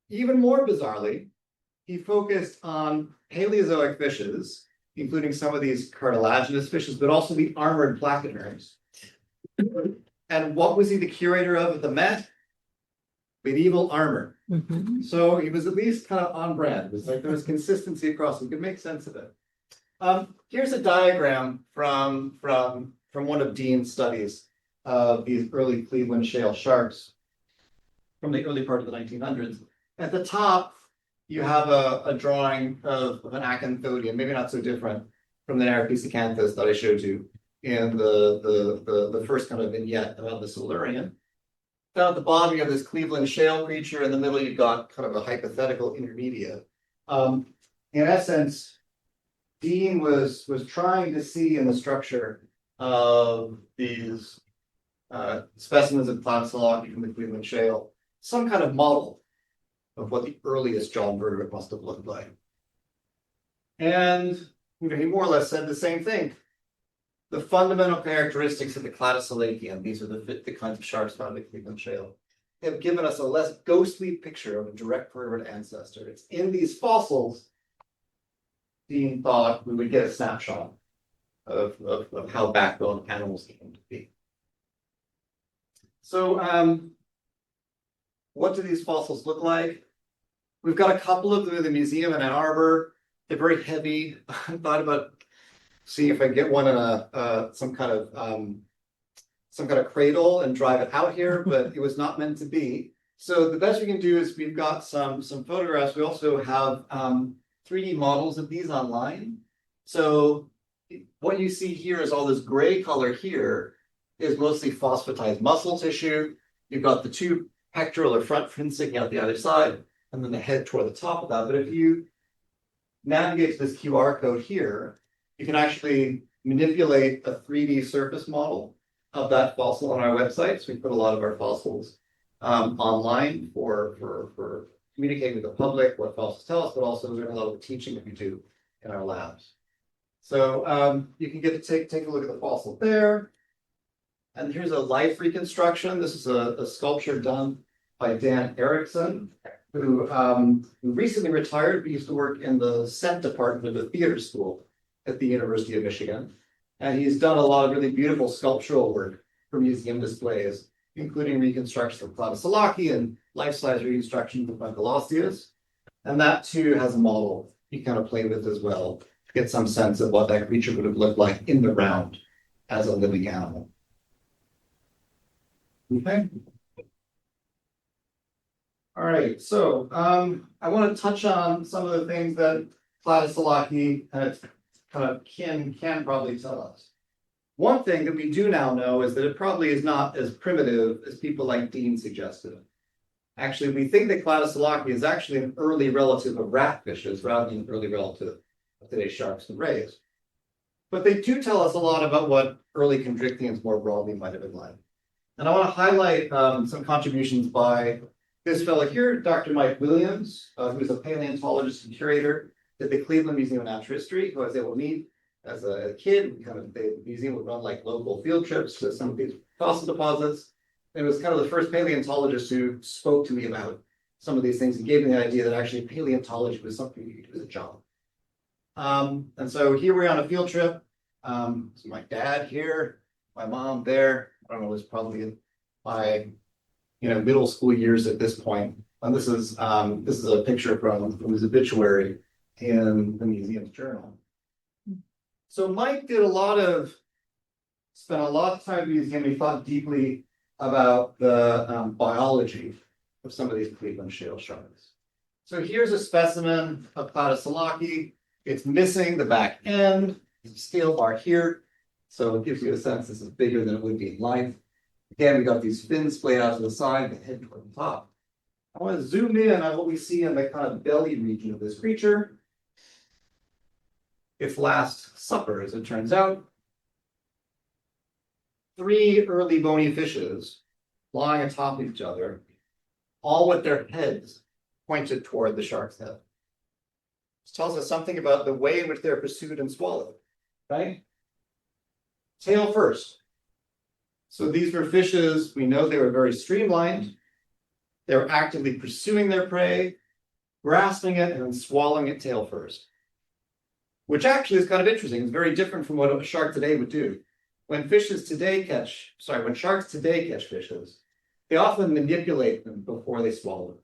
even more bizarrely, he focused on Paleozoic fishes, including some of these cartilaginous fishes, but also the armored placoderms. And what was he the curator of at the Met? Medieval armor. Mm-hmm. So he was at least kind of on brand. It was like there was consistency across. We could make sense of it. Here's a diagram from one of Dean's studies of these early Cleveland Shale sharks from the early part of the 1900s. At the top, you have a drawing of an acanthodian, maybe not so different from the Narapisicanthus that I showed you in the first kind of vignette about the Silurian. Down at the bottom, you have this Cleveland shale creature. In the middle, you've got kind of a hypothetical intermediate. In essence, Dean was trying to see in the structure of these specimens of Platysolaki from the Cleveland shale some kind of model of what the earliest jaw invertebrate must have looked like. And he more or less said the same thing. The fundamental characteristics of the Cladosolacian, these are the kinds of sharks found in the Cleveland shale, have given us a less ghostly picture of a direct vertebrate ancestor. It's in these fossils, Dean thought we would get a snapshot of how backbone animals came to be. So what do these fossils look like? We've got a couple of them in the museum in Ann Arbor. They're very heavy. I thought about seeing if I can get one in some kind of cradle and drive it out here, but it was not meant to be. So the best we can do is we've got some photographs. We also have 3D models of these online. So what you see here is all this gray color here is mostly phosphatized muscle tissue. You've got the two pectoral or front fins sticking out the other side, and then the head toward the top of that. But if you navigate to this QR code here, you can actually manipulate a 3D surface model of that fossil on our website. So we put a lot of our fossils online for communicating with the public what fossils tell us, but also doing a lot of the teaching that we do in our labs. So you can get to take a look at the fossil there. And here's a life reconstruction. This is a sculpture done by Dan Erickson, who recently retired, but used to work in the set department of the theater school at the University of Michigan. And he's done a lot of really beautiful sculptural work for museum displays, including reconstruction of Platysolaki and life-size reconstruction of Ankylosteus. And that too has a model you kind of play with as well to get some sense of what that creature would have looked like in the round as a living animal. Okay. All right, so I want to touch on some of the things that Platysolaki can probably tell us. One thing that we do now know is that it probably is not as primitive as people like Dean suggested. Actually, we think that Platysolaki is actually an early relative of ratfishes rather than an early relative of today's sharks and rays. But they do tell us a lot about what early chondrichthyans more broadly might have been like. And I want to highlight some contributions by this fellow here, Dr. Mike Williams, who is a paleontologist and curator at the Cleveland Museum of Natural History, who I was able to meet as a kid. The museum would run like local field trips to some of these fossil deposits. And it was kind of the first paleontologist who spoke to me about some of these things and gave me the idea that actually paleontology was something you could do as a job. And so here we're on a field trip. So my dad here, my mom there. I don't know, it was probably in my middle school years at this point. And this is a picture from his obituary in the museum's journal. So Mike spent a lot of time at the museum. He thought deeply about the biology of some of these Cleveland shale sharks. So here's a specimen of Platysolaki. It's missing the back end. There's a scale bar here. So it gives you a sense this is bigger than it would be in life. Again, we got these fins splayed out to the side, the head toward the top. I want to zoom in on what we see in the kind of belly region of this creature. Its last supper, as it turns out. 3 early bony fishes lying atop each other, all with their heads pointed toward the shark's head. This tells us something about the way in which they're pursued and swallowed, right? Tail first. So these were fishes, we know they were very streamlined. They were actively pursuing their prey, grasping it, and then swallowing it tail first. Which actually is kind of interesting. It's very different from what a shark today would do. When sharks today catch fishes, they often manipulate them before they swallow them.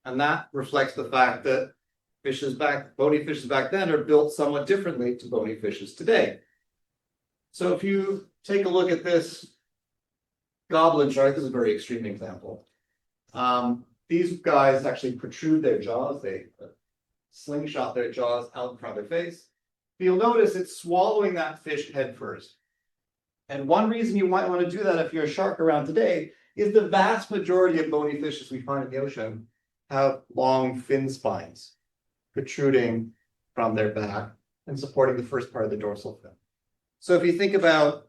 And that reflects the fact that bony fishes back then are built somewhat differently to bony fishes today. So if you take a look at this goblin shark, this is a very extreme example. These guys actually protrude their jaws. They slingshot their jaws out in front of their face. But you'll notice it's swallowing that fish head first. And one reason you might want to do that if you're a shark around today is the vast majority of bony fishes we find in the ocean have long fin spines protruding from their back and supporting the first part of the dorsal fin. So if you think about,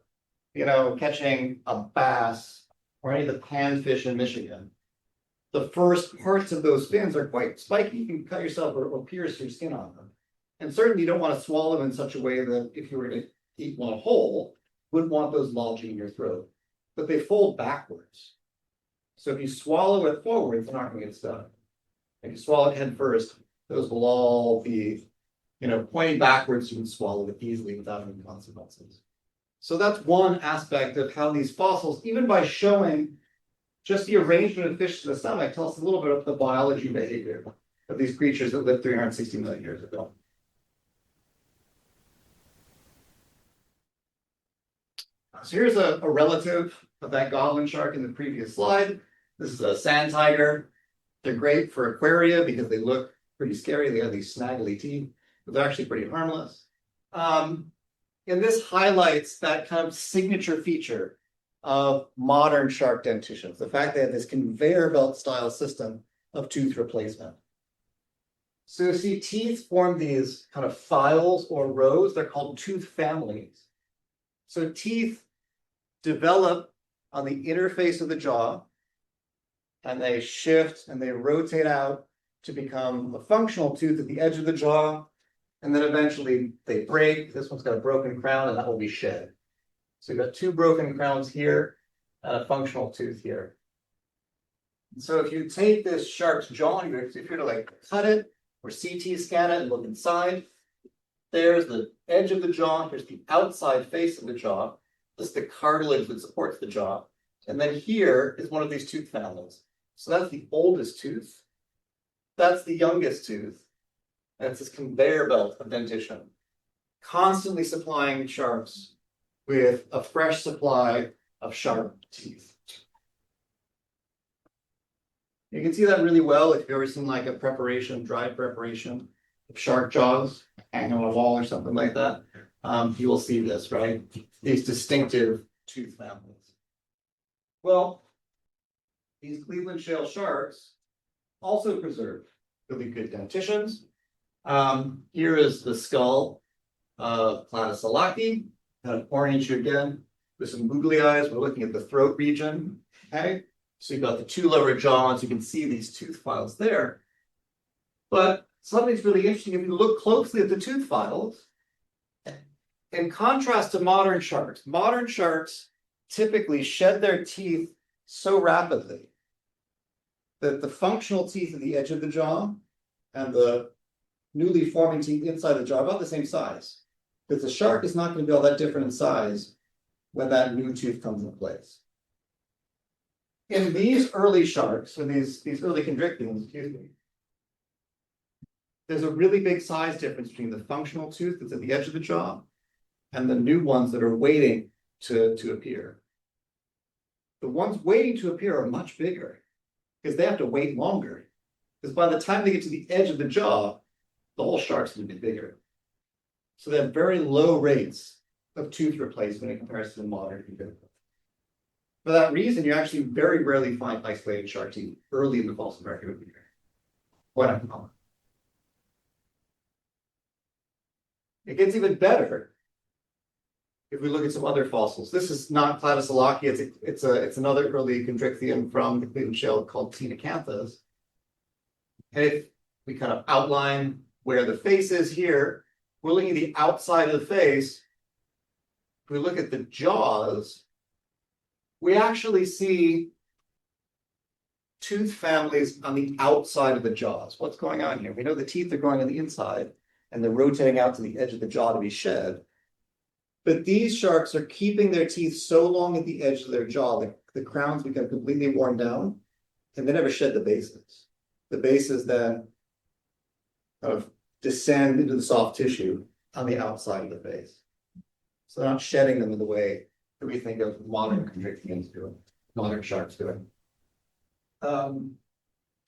catching a bass or any of the panfish in Michigan, the first parts of those fins are quite spiky. You can cut yourself or pierce your skin on them. And certainly you don't want to swallow them in such a way that if you were to eat one whole, wouldn't want those lodging in your throat. But they fold backwards. So if you swallow it forwards, they're not going to get stuck. If you swallow it head first, those will all be, pointing backwards. You can swallow it easily without any consequences. So that's one aspect of how these fossils, even by showing just the arrangement of fish in the stomach, tell us a little bit of the biology behavior of these creatures that lived 360 million years ago. So here's a relative of that goblin shark in the previous slide. This is a sand tiger. They're great for aquaria because they look pretty scary. They have these snaggly teeth, but they're actually pretty harmless. And this highlights that kind of signature feature of modern shark dentitions, the fact they have this conveyor belt style system of tooth replacement. So you see teeth form these kind of files or rows. They're called tooth families. So teeth develop on the interface of the jaw, and they shift and they rotate out to become a functional tooth at the edge of the jaw, and then eventually they break. This one's got a broken crown, and that will be shed. So you've got two broken crowns here and a functional tooth here. So if you take this shark's jaw, if you were to cut it or CT scan it and look inside, there's the edge of the jaw, here's the outside face of the jaw, this is the cartilage that supports the jaw, and then here is one of these tooth families. So that's the oldest tooth, that's the youngest tooth, and it's this conveyor belt of dentition, constantly supplying sharks with a fresh supply of sharp teeth. You can see that really well if you've ever seen a preparation, dried preparation of shark jaws hanging on a wall or something like that. You will see this, right? These distinctive tooth families. Well, these Cleveland shale sharks also preserve really good dentitions. Here is the skull of Platysolaki, kind of orange again, with some googly eyes. We're looking at the throat region, okay? So you've got the two lower jaws. You can see these tooth files there. But something's really interesting. If you look closely at the tooth files, in contrast to modern sharks typically shed their teeth so rapidly that the functional teeth at the edge of the jaw and the newly forming teeth inside the jaw are about the same size. Because the shark is not going to be all that different in size when that new tooth comes into place. In these early sharks, or these early chondrichthyans, there's a really big size difference between the functional tooth that's at the edge of the jaw and the new ones that are waiting to appear. The ones waiting to appear are much bigger because they have to wait longer. Because by the time they get to the edge of the jaw, the whole shark's going to be bigger. So they have very low rates of tooth replacement in comparison to modern chondrichthyans. For that reason, you actually very rarely find isolated shark teeth early in the fossil record. Quite uncommon. It gets even better if we look at some other fossils. This is not Platysolaki. It's another early chondrichthyan from the Cleveland shale called Tinacanthus. And if we kind of outline where the face is here, we're looking at the outside of the face. If we look at the jaws, we actually see tooth families on the outside of the jaws. What's going on here? We know the teeth are growing on the inside and they're rotating out to the edge of the jaw to be shed. But these sharks are keeping their teeth so long at the edge of their jaw that the crowns become completely worn down and they never shed the bases. The bases then kind of descend into the soft tissue on the outside of the face. So they're not shedding them in the way that we think of modern chondrichthyans doing, modern sharks doing.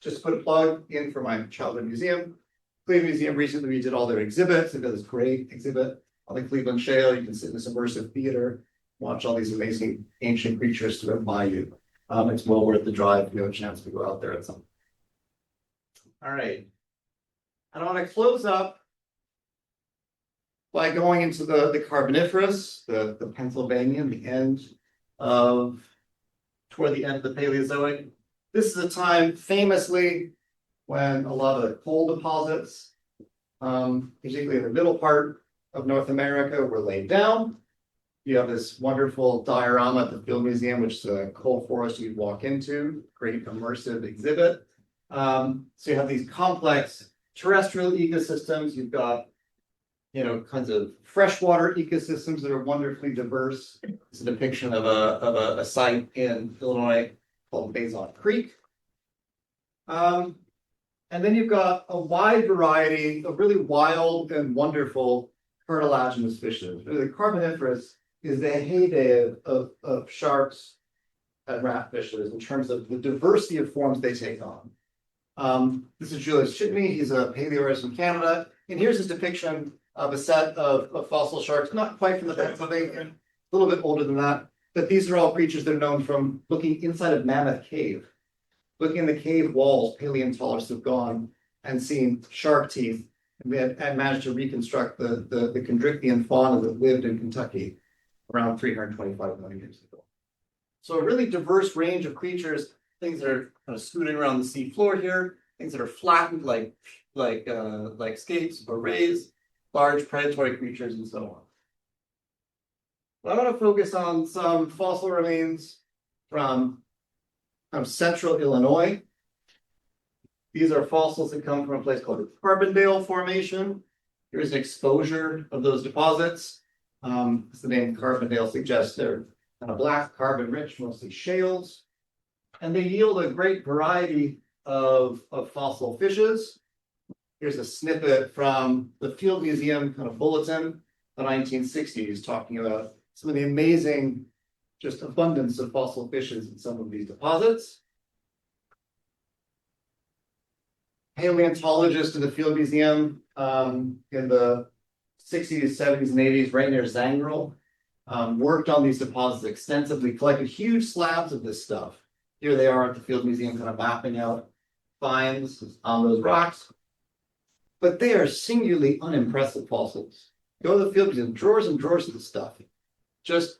Just to put a plug in for my childhood museum. Cleveland Museum recently redid all their exhibits. They've got this great exhibit on the Cleveland shale. You can sit in this immersive theater watch all these amazing ancient creatures swim by you. It's well worth the drive if you have a chance to go out there at some. All right. And I want to close up by going into the Carboniferous, the Pennsylvanian, the end of, toward the end of the Paleozoic. This is a time famously when a lot of coal deposits, particularly in the middle part of North America, were laid down. You have this wonderful diorama at the Field Museum, which is a coal forest you'd walk into, great immersive exhibit. So you have these complex terrestrial ecosystems. You've got, kinds of freshwater ecosystems that are wonderfully diverse. It's a depiction of a site in Illinois called Bazon Creek. And then you've got a wide variety of really wild and wonderful cartilaginous fishes. The Carboniferous is the heyday of sharks and ratfishes in terms of the diversity of forms they take on. This is Julius Chitney. He's a paleoartist from Canada. And here's his depiction of a set of fossil sharks, not quite from the Pennsylvania, a little bit older than that. But these are all creatures that are known from looking inside of Mammoth Cave. Looking in the cave walls, paleontologists have gone and seen shark teeth and managed to reconstruct the Chondrichthyan fauna that lived in Kentucky around 325 million years ago. So a really diverse range of creatures, things that are kind of scooting around the sea floor here, things that are flattened like skates or rays, large predatory creatures, and so on. But I want to focus on some fossil remains from central Illinois. These are fossils that come from a place called the Carbondale Formation. Here's an exposure of those deposits. As the name Carbondale suggests, they're kind of black, carbon-rich, mostly shales. And they yield a great variety of fossil fishes. Here's a snippet from the Field Museum kind of bulletin, the 1960s, talking about some of the amazing just abundance of fossil fishes in some of these deposits. Paleontologists in the Field Museum in the 60s, 70s, and 80s, right near Zangrel, worked on these deposits extensively, collected huge slabs of this stuff. Here they are at the Field Museum, kind of mapping out finds on those rocks. But they are singularly unimpressive fossils. Go to the Field Museum, drawers and drawers of the stuff. Just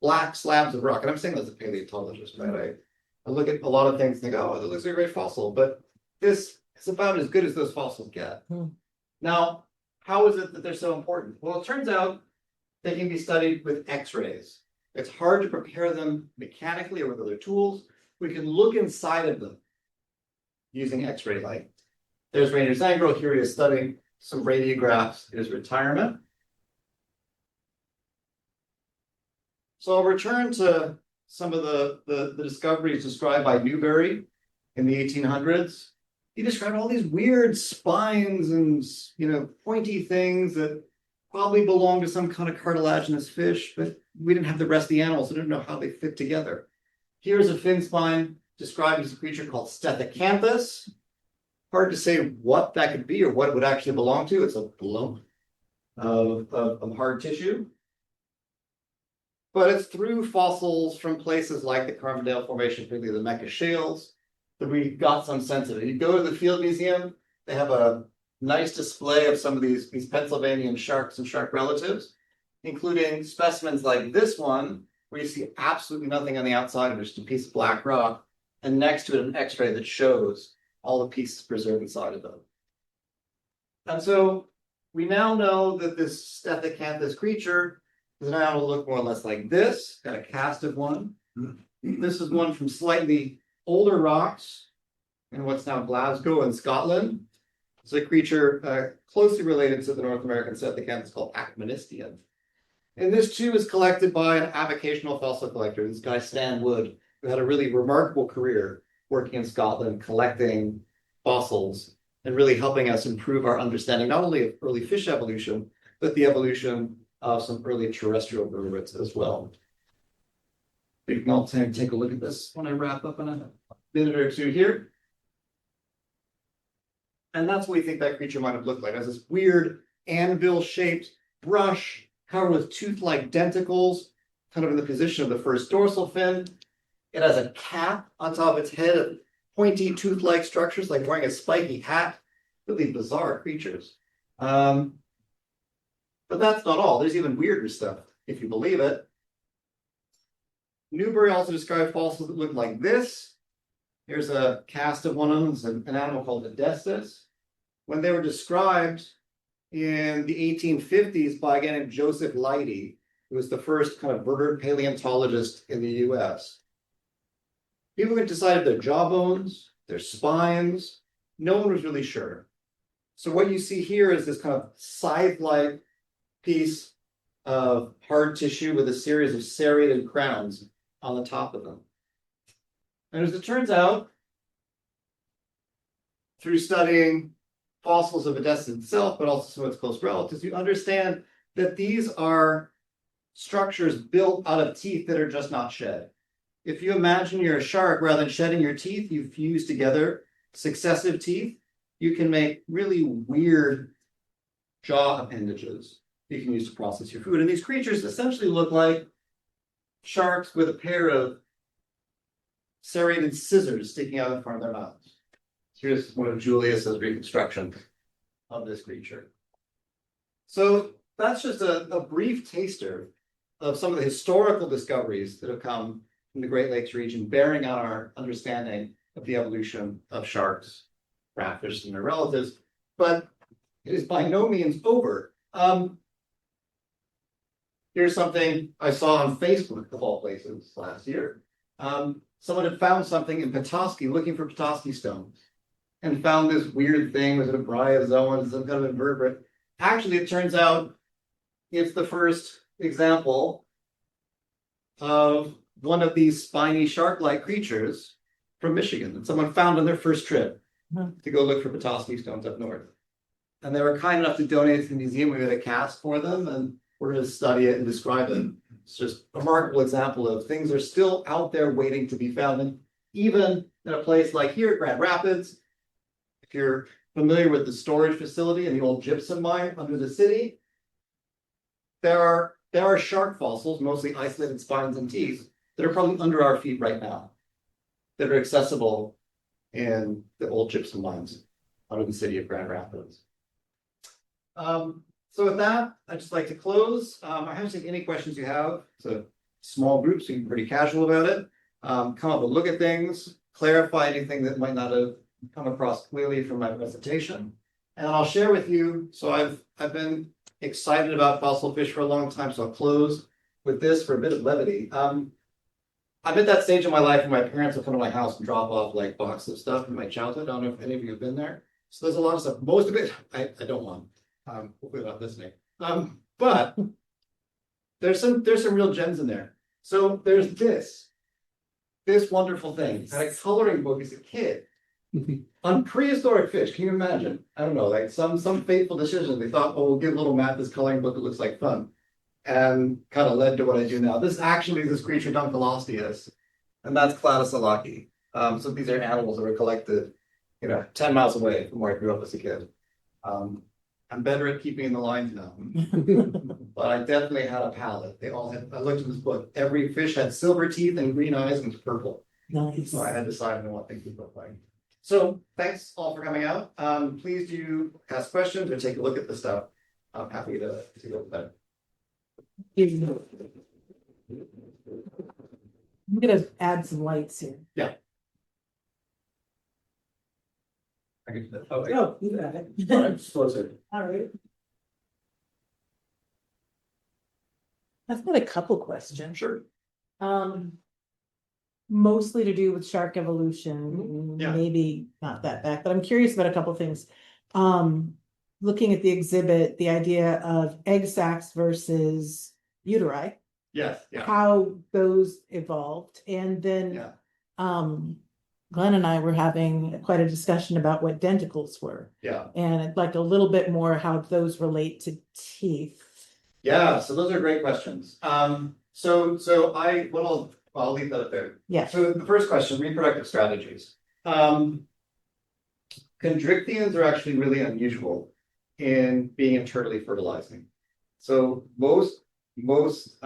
black slabs of rock. And I'm saying that as a paleontologist, right? I look at a lot of things and think, oh, that looks like a great fossil. But this is about as good as those fossils get. Now, how is it that they're so important? Well, it turns out they can be studied with X-rays. It's hard to prepare them mechanically or with other tools. We can look inside of them using X-ray light. There's Rainer Zangrel. Here he is studying some radiographs in his retirement. So I'll return to some of the discoveries described by Newberry in the 1800s. He described all these weird spines and pointy things that probably belong to some kind of cartilaginous fish, but we didn't have the rest of the animals, so we didn't know how they fit together. Here's a fin spine described as a creature called Stethecanthus. Hard to say what that could be or what it would actually belong to. It's a lump of hard tissue. But it's through fossils from places like the Carbondale Formation, particularly the Mecca shales, that we got some sense of it. You go to the Field Museum, they have a nice display of some of these Pennsylvanian sharks and shark relatives, including specimens like this one, where you see absolutely nothing on the outside of it, just a piece of black rock, and next to it an X-ray that shows all the pieces preserved inside of them. And so we now know that this Stethecanthus creature is now to look more or less like this. Got a cast of one. This is one from slightly older rocks in what's now Glasgow in Scotland. It's a creature closely related to the North American Stethecanthus called Acmenistian. And this too is collected by an avocational fossil collector, this guy Stan Wood, who had a really remarkable career working in Scotland, collecting fossils and really helping us improve our understanding not only of early fish evolution, but the evolution of some early terrestrial vertebrates as well. You can all take a look at this when I wrap up in a minute or two here. And that's what we think that creature might have looked like. It has this weird anvil-shaped brush covered with tooth-like denticles, kind of in the position of the first dorsal fin. It has a cap on top of its head, pointy tooth-like structures, like wearing a spiky hat. Really bizarre creatures. But that's not all. There's even weirder stuff, if you believe it. Newberry also described fossils that look like this. Here's a cast of one of them. It's an animal called the Destus. When they were described in the 1850s by a guy named Joseph Leidy, who was the first kind of vertebrate paleontologist in the US. People had decided their jawbones, their spines. No one was really sure. So what you see here is this kind of scythe-like piece of hard tissue with a series of serrated crowns on the top of them. And as it turns out, through studying fossils of Odessus itself, but also some of its close relatives, you understand that these are structures built out of teeth that are just not shed. If you imagine you're a shark, rather than shedding your teeth, you fuse together successive teeth. You can make really weird jaw appendages you can use to process your food. And these creatures essentially look like sharks with a pair of serrated scissors sticking out in front of their mouths. Here's one of Julius's reconstruction of this creature. So that's just a brief taster of some of the historical discoveries that have come from the Great Lakes region, bearing on our understanding of the evolution of sharks, ratfish, and their relatives. But it is by no means over. Here's something I saw on Facebook, of all places, last year. Someone had found something in Petoskey, looking for Petoskey stones, and found this weird thing with a bryozoan, some kind of invertebrate. Actually, it turns out it's the first example of one of these spiny shark-like creatures from Michigan that someone found on their first trip to go look for Petoskey stones up north. And they were kind enough to donate it to the museum. We made a cast for them, and we're going to study it and describe it. It's just a remarkable example of things are still out there waiting to be found. And even in a place like here at Grand Rapids, if you're familiar with the storage facility and the old gypsum mine under the city, there are shark fossils, mostly isolated spines and teeth, that are probably under our feet right now, that are accessible in the old gypsum mines under the city of Grand Rapids. So with that, I'd just like to close. I haven't seen any questions you have. It's a small group, so you can be pretty casual about it. Come up and look at things, clarify anything that might not have come across clearly from my presentation. And I'll share with you, so I've been excited about fossil fish for a long time, so I'll close with this for a bit of levity. I'm at that stage of my life where my parents will come to my house and drop off like boxes of stuff from my childhood. I don't know if any of you have been there. So there's a lot of stuff. Most of it I don't want. Hopefully not listening. But there's some real gems in there. So there's this wonderful thing. I had a coloring book as a kid on prehistoric fish. Can you imagine? I don't know, like some fateful decision. They thought, oh, we'll give little Matt this coloring book that looks like fun, and kind of led to what I do now. This actually is this creature Dunkleosteus, and that's Cladosalaki. So these are animals that were collected, 10 miles away from where I grew up as a kid. I'm better at keeping the lines now, but I definitely had a palette. They all had. I looked at this book. Every fish had silver teeth and green eyes and was purple. Nice. So I had decided on what things would look like. So thanks all for coming out. Please do ask questions or take a look at the stuff. I'm happy to go with that. I'm gonna add some lights here. Yeah. I can do that. Oh, Oh, you got it. all right, just close it. All right. I've got a couple questions. Sure. Mostly to do with shark evolution, Yeah. maybe not that back, but I'm curious about a couple things. Looking at the exhibit, the idea of egg sacs versus uteri, Yes. Yeah. how those evolved, and then Yeah. Glenn and I were having quite a discussion about what denticles were, Yeah. and I'd like a little bit more how those relate to teeth. Yeah. So those are great questions. I'll leave that up there. Yeah. So the first question, reproductive strategies. Chondrichthyans are actually really unusual in being internally fertilizing. So most most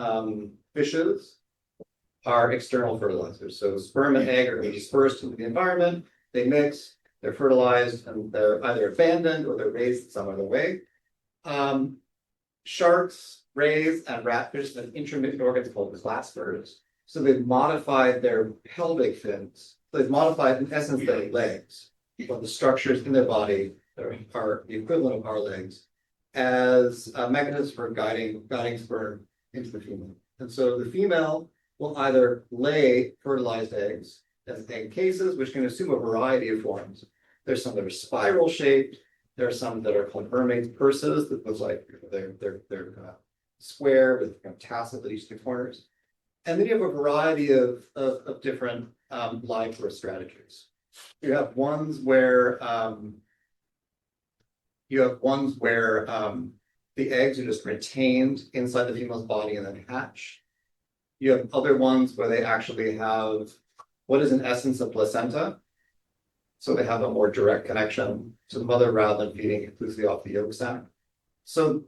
fishes are external fertilizers. So sperm and egg are dispersed into the environment, they mix, they're fertilized, and they're either abandoned or they're raised some other way. Sharks, rays, and ratfish have intermittent organs called claspers. So they've modified their pelvic fins. So they've modified, in essence, their legs, or the structures in their body that are the equivalent of our legs, as a mechanism for guiding sperm into the female. And so the female will either lay fertilized eggs as egg cases, which can assume a variety of forms. There's some that are spiral shaped. There are some that are called mermaid purses that look like they're square with tassels at each of the corners. And then you have a variety of different live birth strategies. You have ones where the eggs are just retained inside the female's body and then hatch. You have other ones where they actually have what is in essence a placenta. So they have a more direct connection to the mother rather than feeding exclusively off the yolk sac. So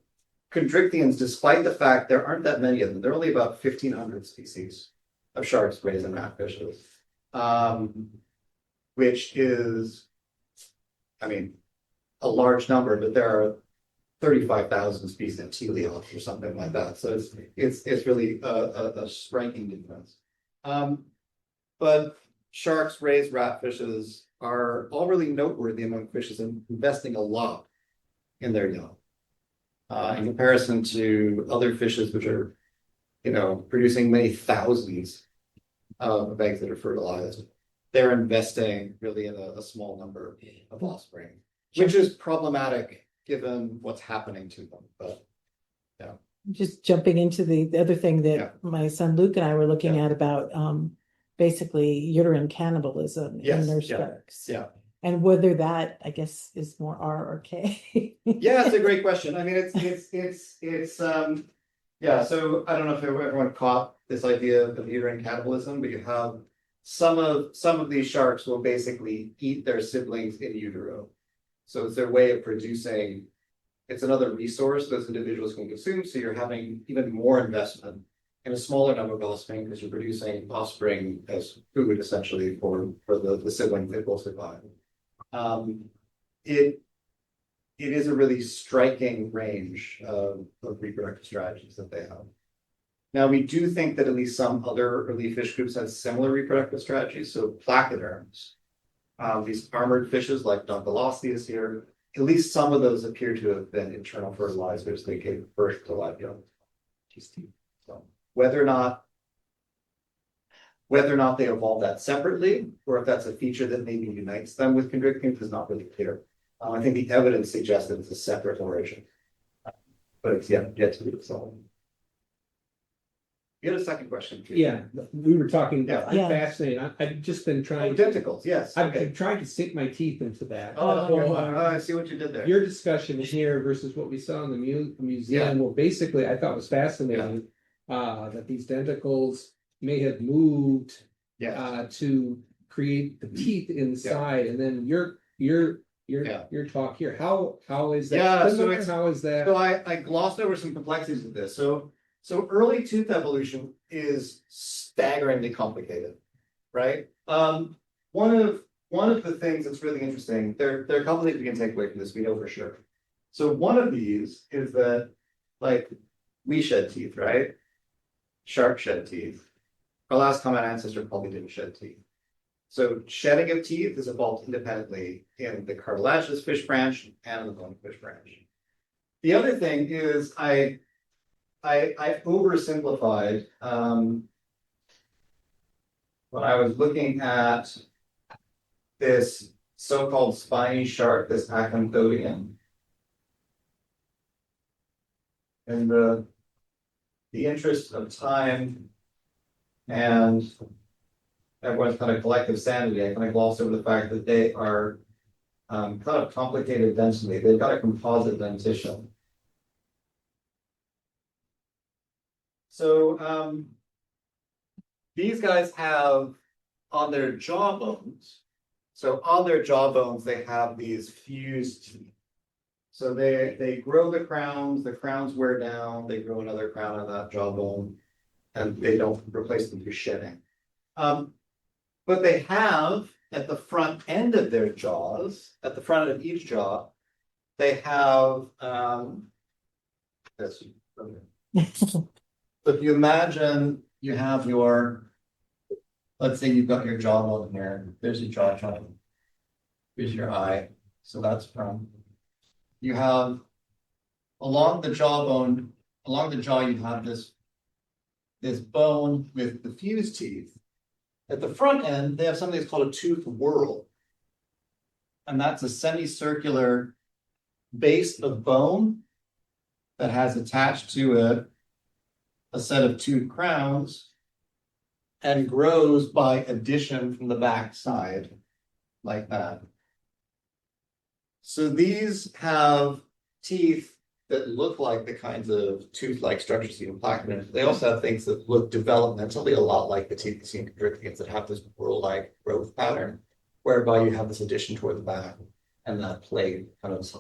chondrichthyans, despite the fact there aren't that many of them, there are only about 1,500 species of sharks, rays, and ratfishes, which is, I mean, a large number, but there are 35,000 species of teleops or something like that. So it's really a striking difference. But sharks, rays, ratfishes are all really noteworthy among fishes and investing a lot in their young. In comparison to other fishes, which are, producing many thousands of eggs that are fertilized, they're investing really in a small number of offspring, which is problematic given what's happening to them. But yeah. Just jumping into the other thing that my son Luke and I were looking at about basically uterine cannibalism in nurse sharks. Yeah. And whether that, I guess, is more R or K. Yeah, it's a great question. I mean, it's so I don't know if everyone caught this idea of uterine cannibalism, but you have some of these sharks will basically eat their siblings in utero. So it's their way of producing, it's another resource those individuals can consume. So you're having even more investment in a smaller number of offspring because you're producing offspring as food essentially for the siblings that will survive. It is a really striking range of reproductive strategies that they have. Now, we do think that at least some other early fish groups have similar reproductive strategies. So placoderms, these armored fishes like Dunkleosteus here, at least some of those appear to have been internal fertilizers. They gave birth to live young. So whether or not they evolved that separately, or if that's a feature that maybe unites them with chondrichthyans is not really clear. I think the evidence suggests that it's a separate origin, but it's yet to be solved. You had a second question. Yeah, we were talking about. Yeah. I'm fascinated. I've just been trying. Tentacles, yes. I've been trying to sink my teeth into that. I see what you did there. Your discussion here versus what we saw in the museum. Well, basically, I thought was fascinating that these tentacles may have moved to create the teeth inside, and then your talk here. How is that? Yeah, similar? How is that? So I glossed over some complexities of this. So early tooth evolution is staggeringly complicated, right? One of the things that's really interesting, there are a couple things we can take away from this, we know for sure. So one of these is that, like, we shed teeth, right? Sharks shed teeth. Our last common ancestor probably didn't shed teeth. So shedding of teeth is evolved independently in the cartilaginous fish branch and the bony fish branch. The other thing is I oversimplified when I was looking at this so-called spiny shark, this Acanthodian. In the interest of time and everyone's kind of collective sanity, I kind of glossed over the fact that they are kind of complicated densely. They've got a composite dentition. So these guys have on their jawbones, they have these fused teeth. So they grow the crowns wear down, they grow another crown on that jawbone, and they don't replace them through shedding. But they have at the front end of their jaws, at the front of each jaw, they have this. So if you imagine you have let's say you've got your jawbone here, there's your jaw, here's your eye, so that's from. You have along the jawbone, along the jaw, you have this bone with the fused teeth. At the front end, they have something that's called a tooth whorl. And that's a semicircular base of bone that has attached to it a set of tooth crowns and grows by addition from the back side, like that. So these have teeth that look like the kinds of tooth-like structures you can plaque. They also have things that look developmentally a lot like the teeth you see in chondrichthyans that have this whorl-like growth pattern, whereby you have this addition toward the back, and that plate kind of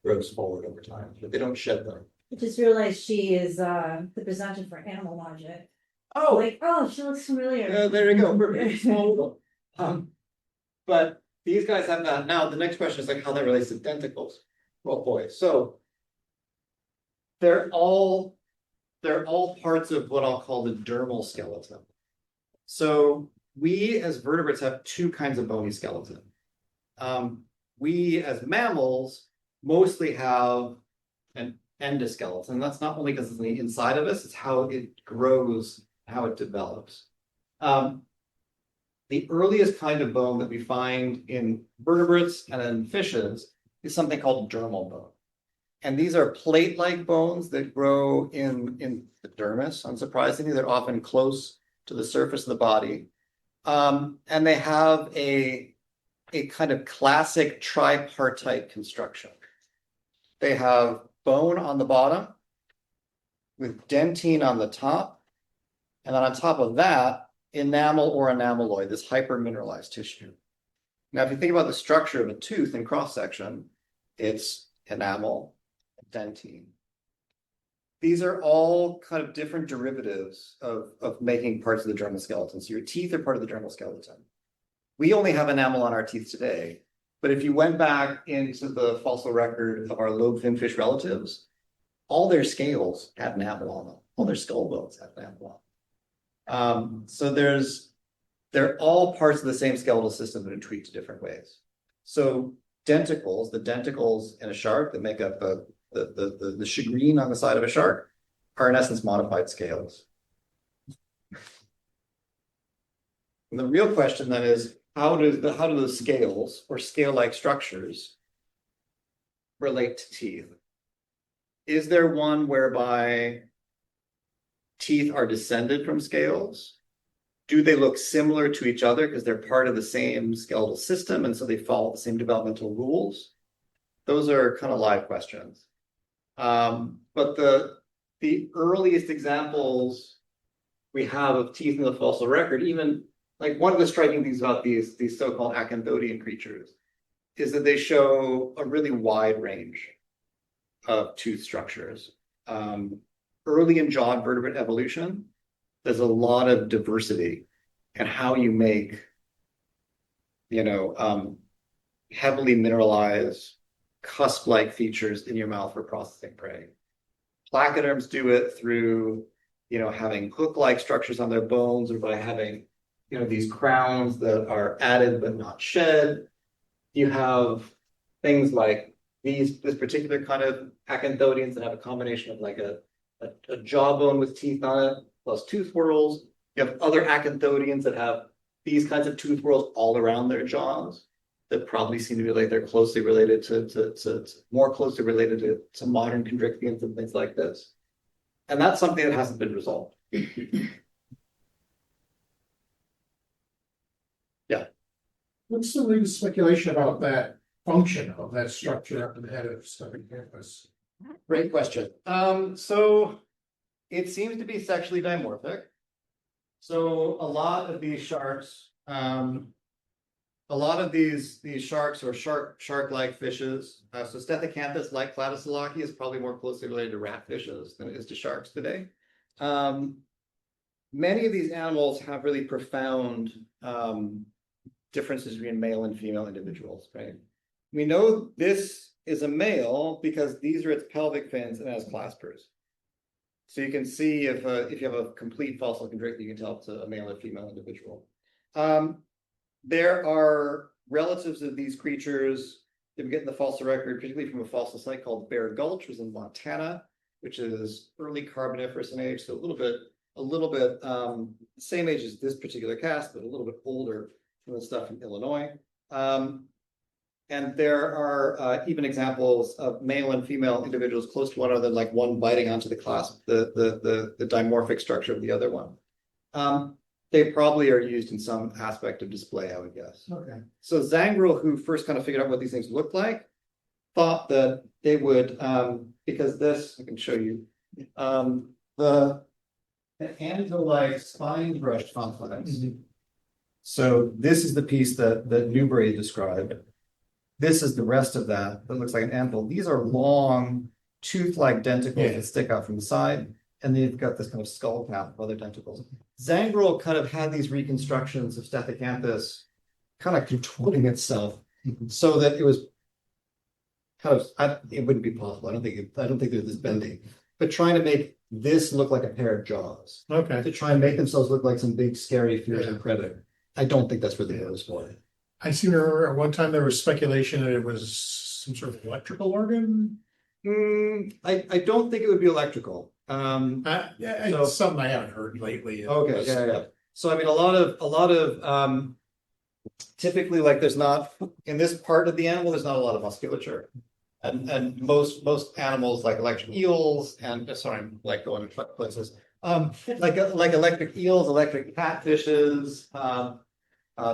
grows forward over time, but they don't shed them. I just realized she is the presenter for Animal Logic. Oh, Like, oh, she looks familiar. there you go. But these guys have that. Now, the next question is like how that relates to denticles. Well, boy, so they're all parts of what I'll call the dermal skeleton. So we as vertebrates have two kinds of bony skeleton. We as mammals mostly have an endoskeleton. That's not only because it's on the inside of us, it's how it grows, how it develops. The earliest kind of bone that we find in vertebrates and in fishes is something called dermal bone. And these are plate-like bones that grow in the dermis, unsurprisingly. They're often close to the surface of the body. And they have a kind of classic tripartite construction. They have bone on the bottom with dentine on the top. And then on top of that, enamel or enameloid, this hypermineralized tissue. Now, if you think about the structure of a tooth in cross-section, it's enamel, dentine. These are all kind of different derivatives of making parts of the dermal skeleton. So your teeth are part of the dermal skeleton. We only have enamel on our teeth today, but if you went back into the fossil record of our lobe finfish relatives, all their scales had enamel on them. All their skull bones had enamel on them. So they're all parts of the same skeletal system that are tweaked different ways. So denticles, the denticles in a shark that make up the shagreen on the side of a shark are in essence modified scales. And the real question then is, how do the scales or scale-like structures relate to teeth? Is there one whereby teeth are descended from scales? Do they look similar to each other because they're part of the same skeletal system and so they follow the same developmental rules? Those are kind of live questions. But the earliest examples we have of teeth in the fossil record, even like one of the striking things about these so-called acanthodian creatures is that they show a really wide range of tooth structures. Early in jawed vertebrate evolution, there's a lot of diversity in how you make, heavily mineralized cusp-like features in your mouth for processing prey. Placoderms do it through, having hook-like structures on their bones or by having, these crowns that are added but not shed. You have things like this particular kind of acanthodians that have a combination of like a jawbone with teeth on it, plus tooth whorls. You have other acanthodians that have these kinds of tooth whorls all around their jaws that probably seem to be like they're closely related to more closely related to modern chondrichthyans and things like this. And that's something that hasn't been resolved. Yeah. What's the latest speculation about that function of that structure up in the head of Stephanopithecus? Great question. So it seems to be sexually dimorphic. So a lot of these sharks a lot of these sharks are shark-like fishes. So Stethecanthus, like Cladocelaki, is probably more closely related to ratfishes than it is to sharks today. Many of these animals have really profound differences between male and female individuals, right? We know this is a male because these are its pelvic fins and it has claspers. So you can see if you have a complete fossil chondrichthyia, you can tell it's a male or female individual. There are relatives of these creatures that we get in the fossil record, particularly from a fossil site called Bear Gulch, which is in Montana, which is early Carboniferous in age, so a little bit same age as this particular cast, but a little bit older than the stuff in Illinois. And there are even examples of male and female individuals close to one another, like one biting onto the clasp, the dimorphic structure of the other one. They probably are used in some aspect of display, I would guess. Okay. So Zangrel, who first kind of figured out what these things looked like, thought that they would, because this, I can show you, the anto-like spine brush complex. So this is the piece that Newbery described. This is the rest of that looks like an anvil. These are long, tooth-like denticles that stick out from the side, and then you've got this kind of skull cap of other denticles. Zangrel kind of had these reconstructions of Stethecanthus kind of contorting itself so that it was kind of, it wouldn't be possible. I don't think there's this bending, but trying to make this look like a pair of jaws. Okay. To try and make themselves look like some big, scary, fearsome predator. I don't think that's what they was for. I seem to remember at one time there was speculation that it was some sort of electrical organ. I don't think it would be electrical. Yeah, it's something I haven't heard lately. Okay, yeah. So I mean, a lot of typically, like, there's not in this part of the animal, there's not a lot of musculature, and most animals like electric eels and sorry, I'm like going to places. Like electric eels, electric catfishes,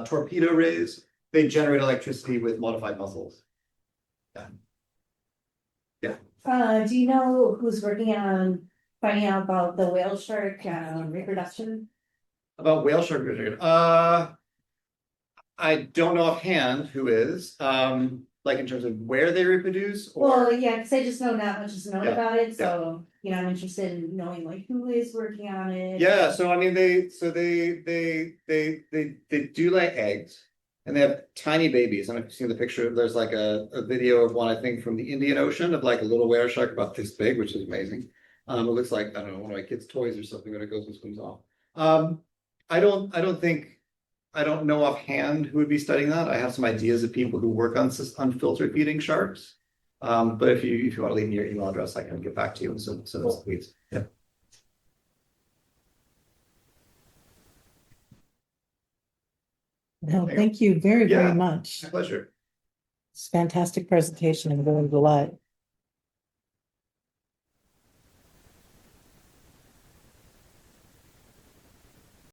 torpedo rays, they generate electricity with modified muscles. Do you know who's working on finding out about the whale shark reproduction? About whale shark reproduction, I don't know offhand who is, like in terms of where they reproduce. Well, yeah, because I just know not much is known Yeah, about it, so I'm interested in knowing like who is working on it. Yeah, so I mean, they do lay eggs, and they have tiny babies. I don't know if you've seen the picture. There's like a video of one, I think, from the Indian Ocean of like a little whale shark about this big, which is amazing. It looks like, I don't know, one of my kids' toys or something when it goes and swims off. I don't know offhand who would be studying that. I have some ideas of people who work on unfiltered feeding sharks. But if you want to leave me your email address, I can get back to you and send those tweets. Yeah. No, thank you very, Yeah. very much. My pleasure. It's a fantastic presentation and learned a lot.